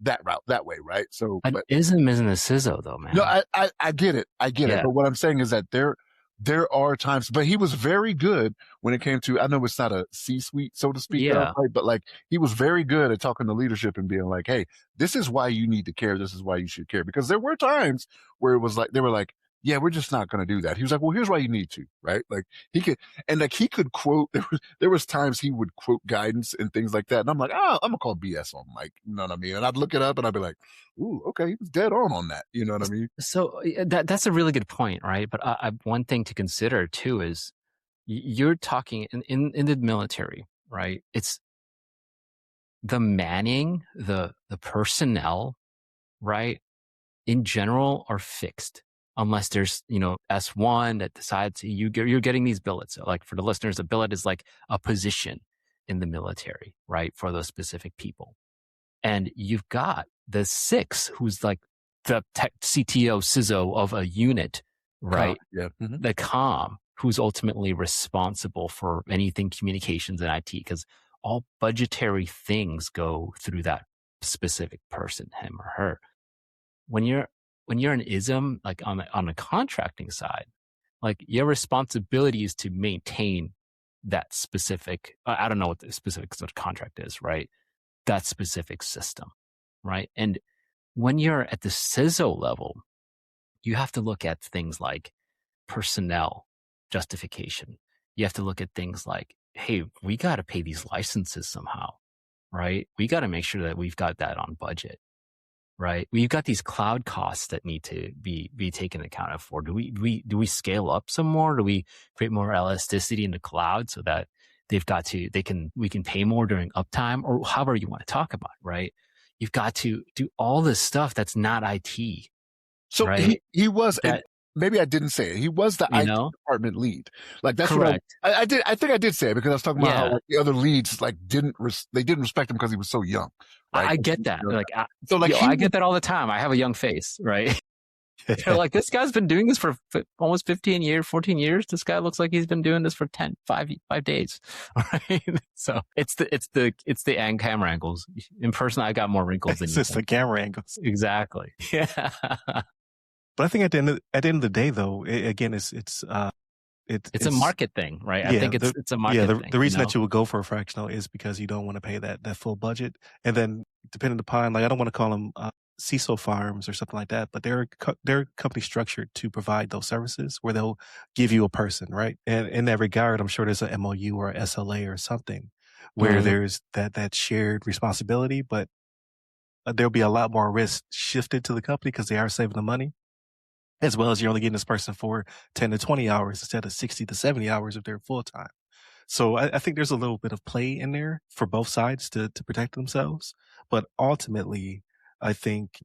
Speaker 2: that route, that way, right? So
Speaker 3: an ISM isn't a CISO though, man.
Speaker 2: No, I get it. I get it. But what I'm saying is that there are times, but he was very good when it came to, I know it's not a C-suite, so to speak, right? But like, he was very good at talking to leadership and being like, hey, this is why you need to care. This is why you should care. Because there were times where it was like, they were like, yeah, we're just not going to do that. He was like, well, here's why you need to, right? Like, he could quote, there was times he would quote guidance and things like that. And I'm like, I'm going to call BS on Mike. You know what I mean? And I'd look it up and I'd be like, ooh, okay, he was dead on that. You know what I mean?
Speaker 3: So that's a really good point, right? But one thing to consider too is you're talking in the military, right? It's the manning, the personnel, right? In general are fixed. Unless there's, S1 that decides you're getting these billets. So, like, for the listeners, a billet is like a position in the military, right? For those specific people. And you've got the 6, who's like the CTO, CISO of a unit, right? The COM, who's ultimately responsible for anything communications and IT, because all budgetary things go through that specific person, him or her. When you're an ISM, like on the contracting side, like, your responsibility is to maintain that specific, I don't know what the specific sort of contract is, right? That specific system, right? And when you're at the CISO level, you have to look at things like personnel justification. You have to look at things like, hey, we got to pay these licenses somehow, right? We got to make sure that we've got that on budget. Right, we've got these cloud costs that need to be taken account of for. Do we scale up some more? Do we create more elasticity in the cloud so that we can pay more during uptime, or however you want to talk about it, right? You've got to do all this stuff that's not IT.
Speaker 2: So
Speaker 3: right?
Speaker 2: he was. Maybe I didn't say it. He was the IT department lead. Like, that's
Speaker 3: correct.
Speaker 2: What I did. I think I did say it because I was talking about how, like, the other leads, like, didn't respect him because he was so young. Right?
Speaker 3: I get that. I get that all the time. I have a young face, right? They're like, this guy's been doing this for almost 15 years, 14 years. This guy looks like he's been doing this for 5 days. Right? So it's the camera angles. In person, I got more wrinkles than you.
Speaker 1: It's the camera angles.
Speaker 3: Exactly. Yeah.
Speaker 1: But I think at the end of the day, though, it's
Speaker 3: a market thing, right? I think it's a market thing.
Speaker 1: The reason that you would go for a fractional is because you don't want to pay that full budget. And then, depending upon, like, I don't want to call them CISO farms or something like that, but they're company structured to provide those services where they'll give you a person, right? And in that regard, I'm sure there's an MOU or SLA or something where there's that shared responsibility, but there'll be a lot more risk shifted to the company because they are saving the money. As well as you're only getting this person for 10 to 20 hours instead of 60 to 70 hours if they're full time. So I think there's a little bit of play in there for both sides to protect themselves. But ultimately, I think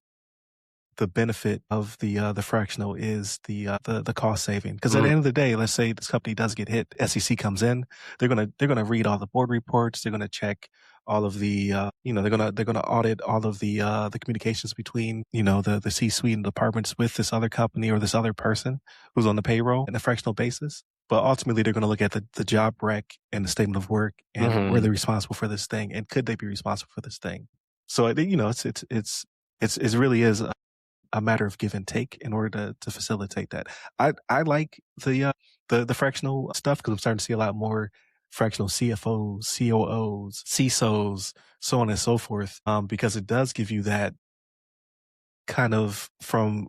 Speaker 1: the benefit of the fractional is the cost saving. Because at the end of the day, let's say this company does get hit, SEC comes in, they're gonna read all the board reports, they're gonna check all of the they're gonna audit all of the communications between the C-suite and departments with this other company or this other person who's on the payroll on a fractional basis. But ultimately, they're going to look at the job rec and the statement of work and were they responsible for this thing and could they be responsible for this thing. So it really is a matter of give and take in order to facilitate that. I like the fractional stuff because I'm starting to see a lot more fractional CFOs, COOs, CISOs, so on and so forth, because it does give you that kind of from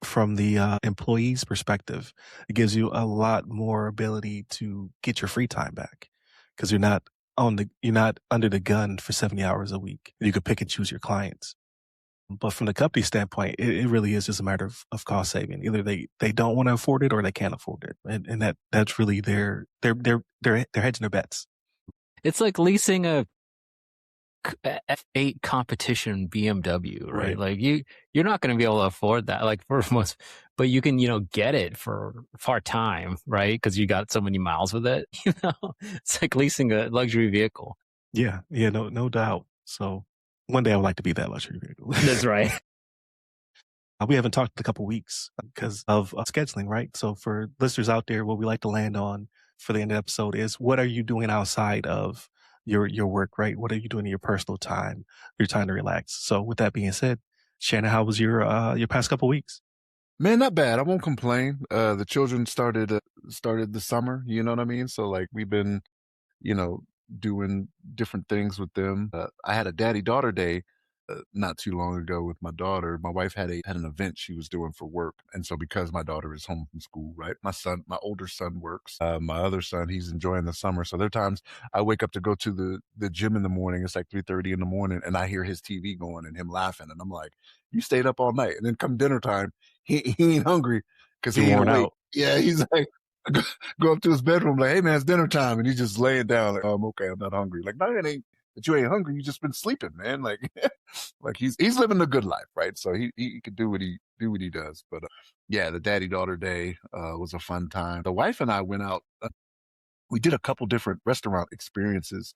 Speaker 1: from the employee's perspective, it gives you a lot more ability to get your free time back because you're not under the gun for 70 hours a week. You could pick and choose your clients. But from the company standpoint, it really is just a matter of cost saving. Either they don't want to afford it or they can't afford it, and that's really they're hedging their bets.
Speaker 3: It's like leasing a F8 competition BMW, right? Like you're not going to be able to afford that, like for most, but you can, get it for part time, right? Because you got so many miles with it. It's like leasing a luxury vehicle.
Speaker 1: Yeah, no doubt. So one day I would like to be that luxury vehicle.
Speaker 3: That's right.
Speaker 1: We haven't talked in a couple of weeks because of scheduling, right? So for listeners out there, what we like to land on for the end of the episode is what are you doing outside of your work, right? What are you doing in your personal time, your time to relax? So with that being said, Shannon, how was your past couple of weeks?
Speaker 2: Man, not bad. I won't complain. The children started the summer, you know what I mean? So like we've been, doing different things with them. I had a daddy-daughter day not too long ago with my daughter. My wife had an event she was doing for work. And so because my daughter is home from school, right? My older son works. My other son, he's enjoying the summer. So there are times I wake up to go to the gym in the morning. It's like 3:30 in the morning and I hear his TV going and him laughing. And I'm like, you stayed up all night. And then come dinner time, he ain't hungry because he ain't
Speaker 1: worn
Speaker 2: awake.
Speaker 1: out.
Speaker 2: Yeah, he's like, go up to his bedroom like, hey man, it's dinner time. And he's just laying down like, I'm okay, I'm not hungry. Like, no, it ain't that you ain't hungry. You just been sleeping, man. Like, like he's living a good life, right? So he could do what he does. But yeah, the daddy-daughter day was a fun time. The wife and I went out. We did a couple different restaurant experiences.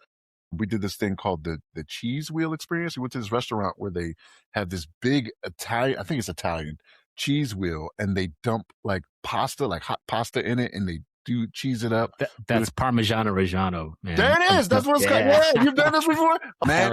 Speaker 2: We did this thing called the cheese wheel experience. We went to this restaurant where they have this big Italian, I think it's Italian, cheese wheel, and they dump like pasta, like hot pasta in it, and they do cheese it up.
Speaker 3: That's Parmigiano Reggiano, man.
Speaker 2: There it is. That's what it's called. Yeah, you've done this before? Man,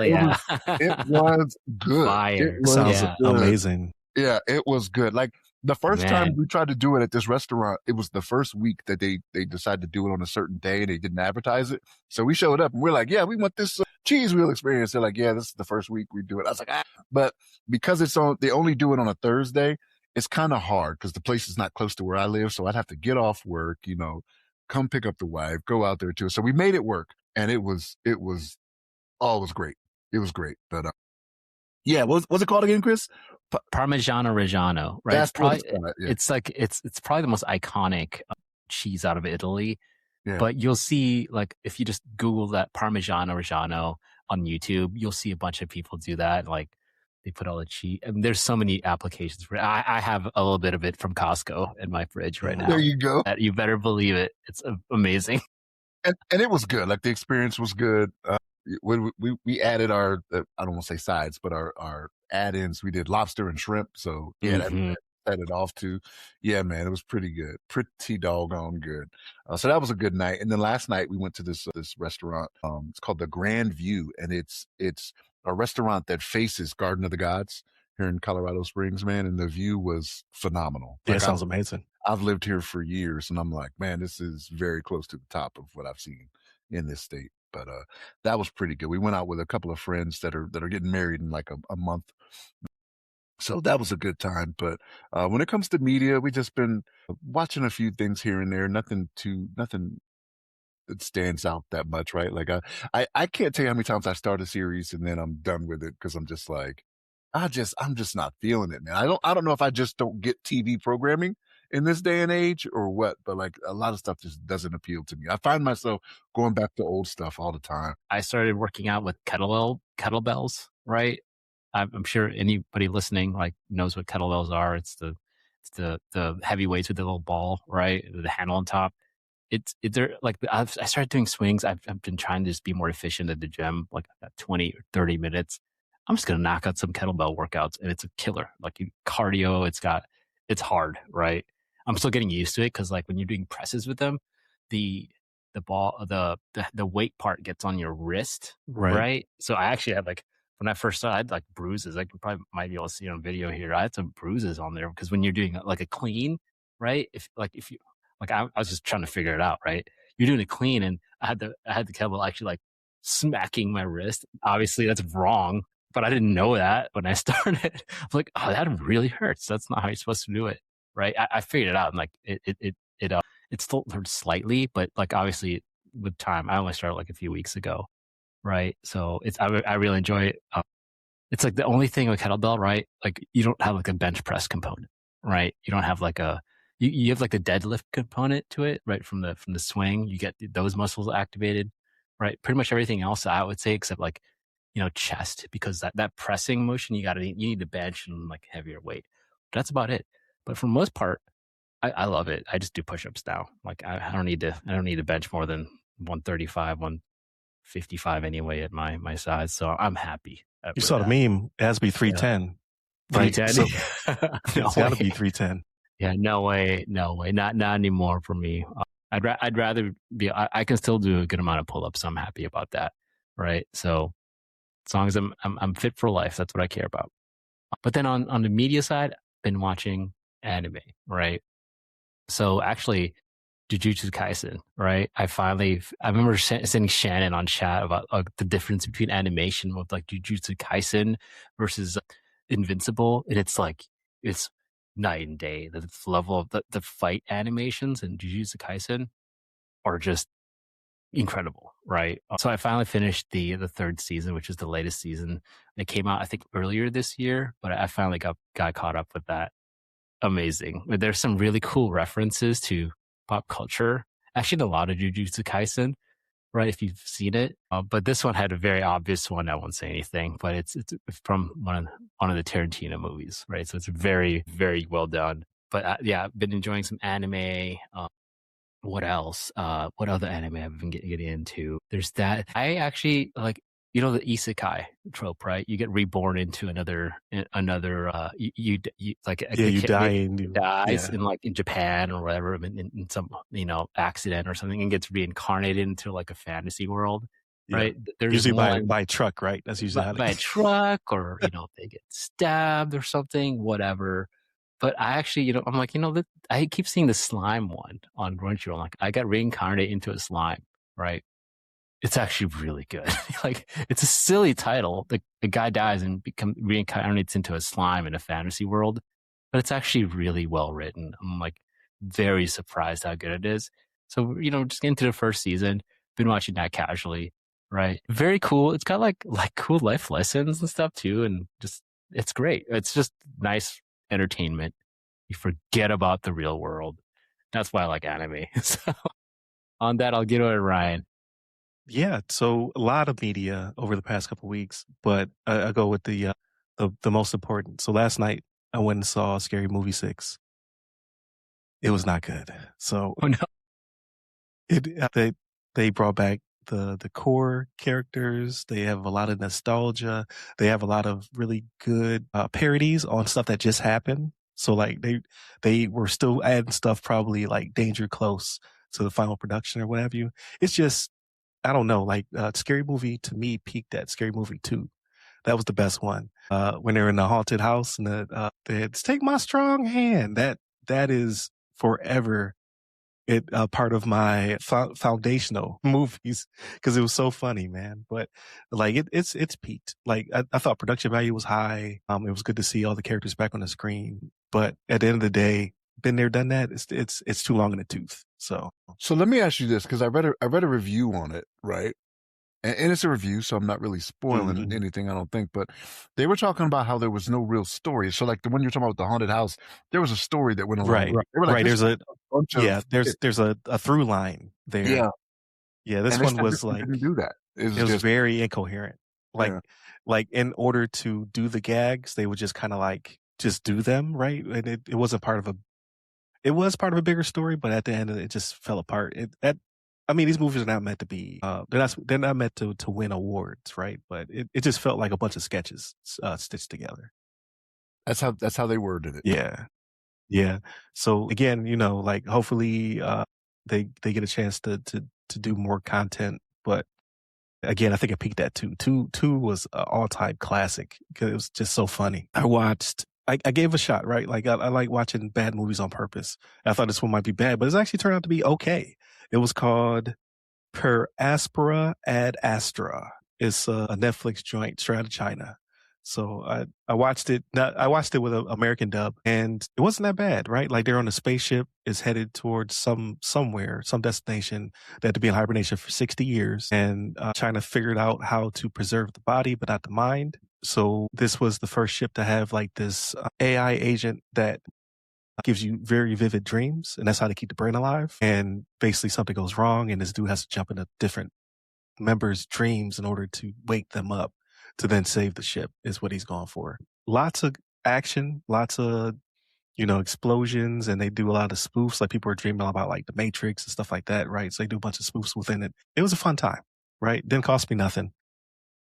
Speaker 2: it was good.
Speaker 3: Fire.
Speaker 2: It was
Speaker 1: amazing.
Speaker 2: Yeah, it was good. Like the first time we tried to do it at this restaurant, it was the first week that they decided to do it on a certain day and they didn't advertise it. So we showed up and we're like, yeah, we want this cheese wheel experience. They're like, yeah, this is the first week we do it. I was like, but because they only do it on a Thursday, it's kind of hard because the place is not close to where I live. So I'd have to get off work, come pick up the wife, go out there too. So we made it work and it was great. It was great. But yeah, what's it called again, Chris?
Speaker 3: Parmigiano Reggiano, right?
Speaker 2: That's
Speaker 3: it's probably it's probably the most iconic cheese out of Italy.
Speaker 2: Yeah.
Speaker 3: But you'll see, like, if you just Google that Parmigiano Reggiano on YouTube, you'll see a bunch of people do that. Like, they put all the cheese. I mean, there's so many applications for it. I have a little bit of it from Costco in my fridge right now.
Speaker 2: There you go.
Speaker 3: You better believe it. It's amazing.
Speaker 2: And it was good. Like the experience was good. We added our I don't want to say sides, but our add-ins. We did lobster and shrimp. So yeah, that set it off too. Yeah, man, it was pretty good, pretty doggone good. So that was a good night. And then last night we went to this restaurant. It's called the Grand View, and it's a restaurant that faces Garden of the Gods here in Colorado Springs, man. And the view was phenomenal.
Speaker 1: Yeah, it sounds amazing.
Speaker 2: I've lived here for years, and I'm like, man, this is very close to the top of what I've seen in this state. But that was pretty good. We went out with a couple of friends that are getting married in like a month. So that was a good time. But when it comes to media, we just been watching a few things here and there. Nothing that stands out that much, right? Like I can't tell you how many times I start a series and then I'm done with it because I'm just like, I'm just not feeling it, man. I don't know if I just don't get TV programming in this day and age or what, but like a lot of stuff just doesn't appeal to me. I find myself going back to old stuff all the time.
Speaker 3: I started working out with kettlebells, right? I'm sure anybody listening like knows what kettlebells are. It's the heavy weights with the little ball, right? The handle on top. They're like, I started doing swings. I've been trying to just be more efficient at the gym, like 20 or 30 minutes. I'm just going to knock out some kettlebell workouts and it's a killer. Like cardio, it's hard, right? I'm still getting used to it because like when you're doing presses with them, the weight part gets on your wrist, right? So I actually had like, when I first started, I had like bruises. I might be able to see on video here. I had some bruises on there because when you're doing like a clean, right? I was just trying to figure it out, right? You're doing a clean and I had the kettlebell actually like smacking my wrist. Obviously that's wrong, but I didn't know that when I started. I'm like, oh, that really hurts. That's not how you're supposed to do it, right? I figured it out, and like it still hurts slightly, but like obviously with time, I only started like a few weeks ago, right? So I really enjoy it. It's like the only thing with kettlebell, right? Like you don't have like a bench press component, right? You don't have like you have like the deadlift component to it, right? From the swing, you get those muscles activated, right? Pretty much everything else I would say, except like, chest, because that pressing motion, you need to bench and like heavier weight. But that's about it. But for the most part, I love it. I just do push-ups now. Like I don't need to bench more than 135, 155 anyway at my size. So I'm happy.
Speaker 1: You saw the meme. It has to be 310.
Speaker 3: Yeah. 310?
Speaker 1: So it's got to be 310.
Speaker 3: Yeah, no way. Not anymore for me. I'd rather be. I can still do a good amount of pull-ups. So I'm happy about that. Right. So as long as I'm fit for life, that's what I care about. But then on the media side, I've been watching anime. Right. So actually, Jujutsu Kaisen, right? I remember sending Shannon on chat about the difference between animation with like Jujutsu Kaisen versus Invincible, and it's night and day. The level of the fight animations in Jujutsu Kaisen are just incredible, right? So I finally finished the third season, which is the latest season. It came out, I think, earlier this year, but I finally got caught up with that. Amazing. There's some really cool references to pop culture, actually in a lot of Jujutsu Kaisen, right? If you've seen it, but this one had a very obvious one. I won't say anything, but it's from one of the Tarantino movies, right? So it's very, very well done. But yeah, I've been enjoying some anime. What else? What other anime I've been getting into? There's that. I actually like, the isekai trope, right? You get reborn into another you like
Speaker 1: you die
Speaker 3: dies in like in Japan or whatever, in some accident or something, and gets reincarnated into like a fantasy world, right?
Speaker 1: There's usually by truck, right? That's usually
Speaker 3: by a truck, or they get stabbed or something, whatever. But I actually, I'm like, I keep seeing the slime one on Crunchyroll. Like, I got reincarnated into a slime, right? It's actually really good. Like, it's a silly title. The guy dies and reincarnates into a slime in a fantasy world, but it's actually really well written. I'm like very surprised how good it is. So, just get into the first season. Been watching that casually, right? Very cool. It's got like cool life lessons and stuff too, and just it's great. It's just nice entertainment. You forget about the real world. That's why I like anime. So on that, I'll get over to Ryan.
Speaker 1: Yeah, so a lot of media over the past couple of weeks, but I go with the most important. So last night I went and saw Scary Movie 6. It was not good. So
Speaker 3: oh no,
Speaker 1: they brought back the core characters. They have a lot of nostalgia. They have a lot of really good parodies on stuff that just happened. So like they were still adding stuff probably like Danger Close to the final production or what have you. It's just, I don't know, like Scary Movie to me peaked at Scary Movie 2. That was the best one. When they're in the haunted house and they had, "Take my strong hand." That is forever part of my foundational movies because it was so funny, man. But like it's peaked. Like I thought production value was high. It was good to see all the characters back on the screen. But at the end of the day, been there, done that. It's too long in the tooth. So
Speaker 2: let me ask you this, because I read a review on it, right? And it's a review, so I'm not really spoiling anything, I don't think. But they were talking about how there was no real story. So like the one you're talking about, the haunted house, there was a story that went along.
Speaker 1: Right. Right. There's a through line there. Yeah. This one was like,
Speaker 2: didn't do that.
Speaker 1: It was very incoherent. Like in order to do the gags, they would just kind of like just do them, right? And it wasn't part of it was part of a bigger story, but at the end it just fell apart. These movies are not meant to be, they're not meant to win awards, right? But it just felt like a bunch of sketches stitched together.
Speaker 2: That's how they worded it.
Speaker 1: Yeah. Yeah. So again, like hopefully they get a chance to do more content. But again, I think it peaked at 2. 2 was an all-time classic because it was just so funny. I gave a shot, right? Like I like watching bad movies on purpose. I thought this one might be bad, but it's actually turned out to be okay. It was called Per Aspera Ad Astra. It's a Netflix joint straight out of China. So I watched it. I watched it with an American dub, and it wasn't that bad, right? Like they're on a spaceship, is headed towards some destination. They had to be in hibernation for 60 years, and China figured out how to preserve the body but not the mind. So this was the first ship to have like this AI agent that gives you very vivid dreams, and that's how they keep the brain alive. And basically, something goes wrong, and this dude has to jump into different members' dreams in order to wake them up to then save the ship is what he's going for. Lots of action, lots of, explosions, and they do a lot of spoofs. Like people are dreaming about like the Matrix and stuff like that, right? So they do a bunch of spoofs within it. It was a fun time, right? Didn't cost me nothing.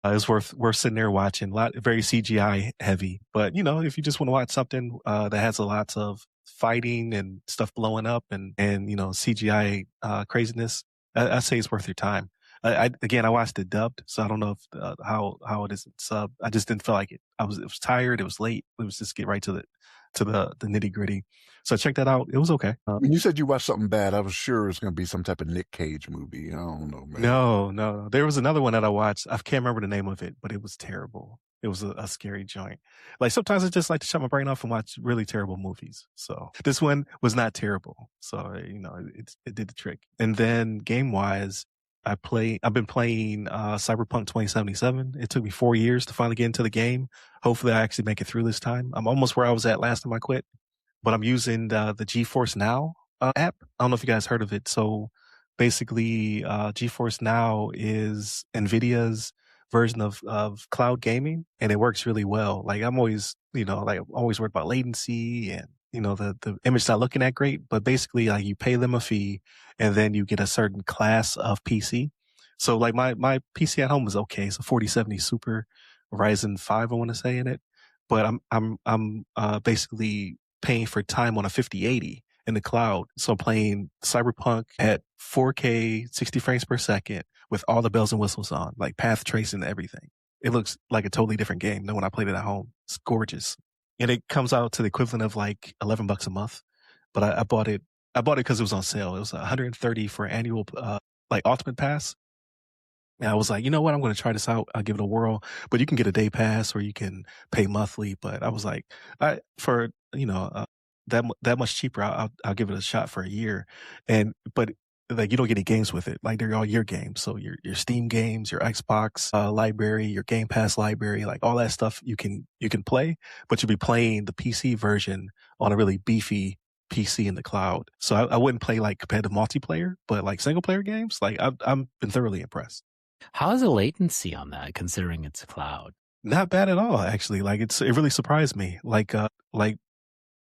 Speaker 1: It was worth sitting there watching. Very CGI heavy, but if you just want to watch something that has a lot of fighting and stuff blowing up and CGI craziness, I say it's worth your time. Again, I watched it dubbed, so I don't know if how it is sub. I just didn't feel like it. It was tired. It was late. It was just get right to the nitty gritty. So I checked that out. It was okay.
Speaker 2: When you said you watched something bad, I was sure it was going to be some type of Nick Cage movie. I don't know, man.
Speaker 1: No. There was another one that I watched. I can't remember the name of it, but it was terrible. It was a scary joint. Like sometimes I just like to shut my brain off and watch really terrible movies. So this one was not terrible. So it did the trick. And then game wise, I've been playing Cyberpunk 2077. It took me 4 years to finally get into the game. Hopefully I actually make it through this time. I'm almost where I was at last time I quit, but I'm using the GeForce Now app. I don't know if you guys heard of it. So basically, GeForce Now is NVIDIA's version of cloud gaming, and it works really well. Like I'm always worried about latency and the image not looking that great, but basically like you pay them a fee and then you get a certain class of PC. So like my PC at home is okay. It's a 4070 Super Ryzen 5, I want to say in it, but I'm basically paying for time on a 5080 in the cloud. So I'm playing Cyberpunk at 4K, 60 frames per second with all the bells and whistles on, like path tracing and everything. It looks like a totally different game than when I played it at home. It's gorgeous. And it comes out to the equivalent of like $11 a month. But I bought it because it was on sale. It was $130 for annual, like Ultimate Pass. And I was like, you know what? I'm going to try this out. I'll give it a whirl. But you can get a day pass or you can pay monthly. But I was like, that much cheaper, I'll give it a shot for a year. But like you don't get any games with it. Like they're all your games. So your Steam games, your Xbox library, your Game Pass library, like all that stuff you can play, but you'll be playing the PC version on a really beefy PC in the cloud. So I wouldn't play like competitive multiplayer, but like single player games, like I've been thoroughly impressed.
Speaker 3: How is the latency on that, considering it's a cloud?
Speaker 1: Not bad at all, actually. Like it really surprised me. Like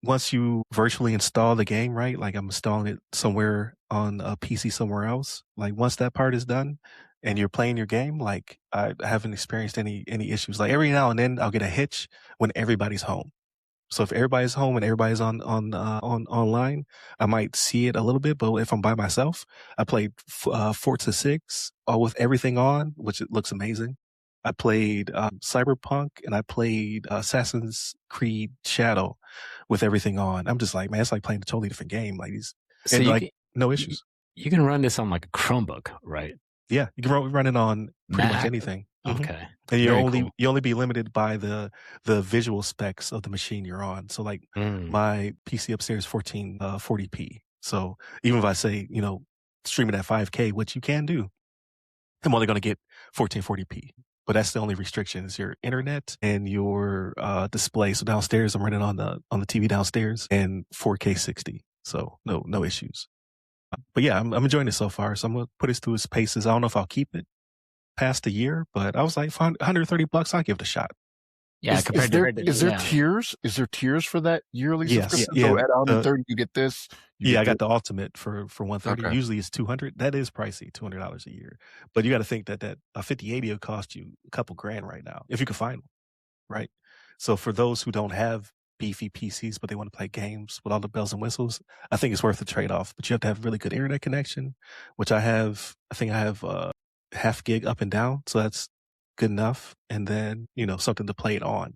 Speaker 1: once you virtually install the game, right? Like I'm installing it somewhere on a PC somewhere else. Like once that part is done and you're playing your game, like I haven't experienced any issues. Like every now and then I'll get a hitch when everybody's home. So if everybody's home and everybody's on online, I might see it a little bit. But if I'm by myself, I played Forza 6 all with everything on, which it looks amazing. I played Cyberpunk and I played Assassin's Creed Shadow with everything on. I'm just like, man, it's like playing a totally different game. Like
Speaker 3: So
Speaker 1: no issues.
Speaker 3: You can run this on like a Chromebook, right?
Speaker 1: Yeah, you can run it on pretty much anything.
Speaker 3: Okay.
Speaker 1: And you only be limited by the visual specs of the machine you're on. So like my PC upstairs 1440p. So even if I say, stream it at 5K, which you can do, I'm only going to get 1440p. But that's the only restriction is your internet and your display. So downstairs, I'm running on the TV downstairs and 4K 60. So no issues. But yeah, I'm enjoying it so far. So I'm going to put it through its paces. I don't know if I'll keep it past a year, but I was like, $130, I'll give it a shot.
Speaker 3: Yeah,
Speaker 2: is there tiers? Is there tiers for that yearly subscription?
Speaker 1: Yeah.
Speaker 2: So at 130, you get this.
Speaker 1: I got the ultimate for 130.
Speaker 2: Okay.
Speaker 1: Usually it's 200. That is pricey, $200 a year. But you got to think that a 5080 will cost you a couple grand right now if you can find one, right? So for those who don't have beefy PCs but they want to play games with all the bells and whistles, I think it's worth the trade off. But you have to have a really good internet connection, which I have. I think I have half gig up and down, so that's good enough. And then something to play it on.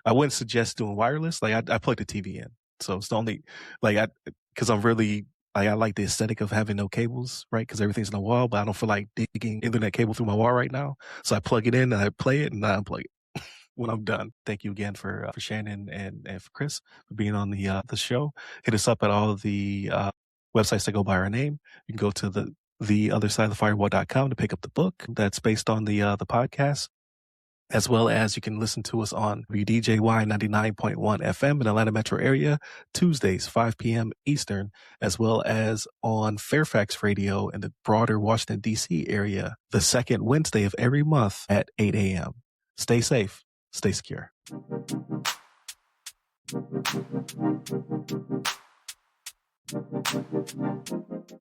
Speaker 1: I wouldn't suggest doing wireless. Like I plug the TV in, so it's the only because I'm really I like the aesthetic of having no cables, right? Because everything's in the wall, but I don't feel like digging internet cable through my wall right now. So I plug it in and I play it and I unplug it. when I'm done. Thank you again for Shannon and for Chris for being on the show. Hit us up at all the websites that go by our name. You can go to the other side of the firewall.com to pick up the book that's based on the podcast, as well as you can listen to us on WDJY 99.1 FM in the Atlanta metro area, Tuesdays, 5 p.m. Eastern, as well as on Fairfax Radio in the broader Washington, D.C. area, the second Wednesday of every month at 8 a.m. Stay safe, stay secure.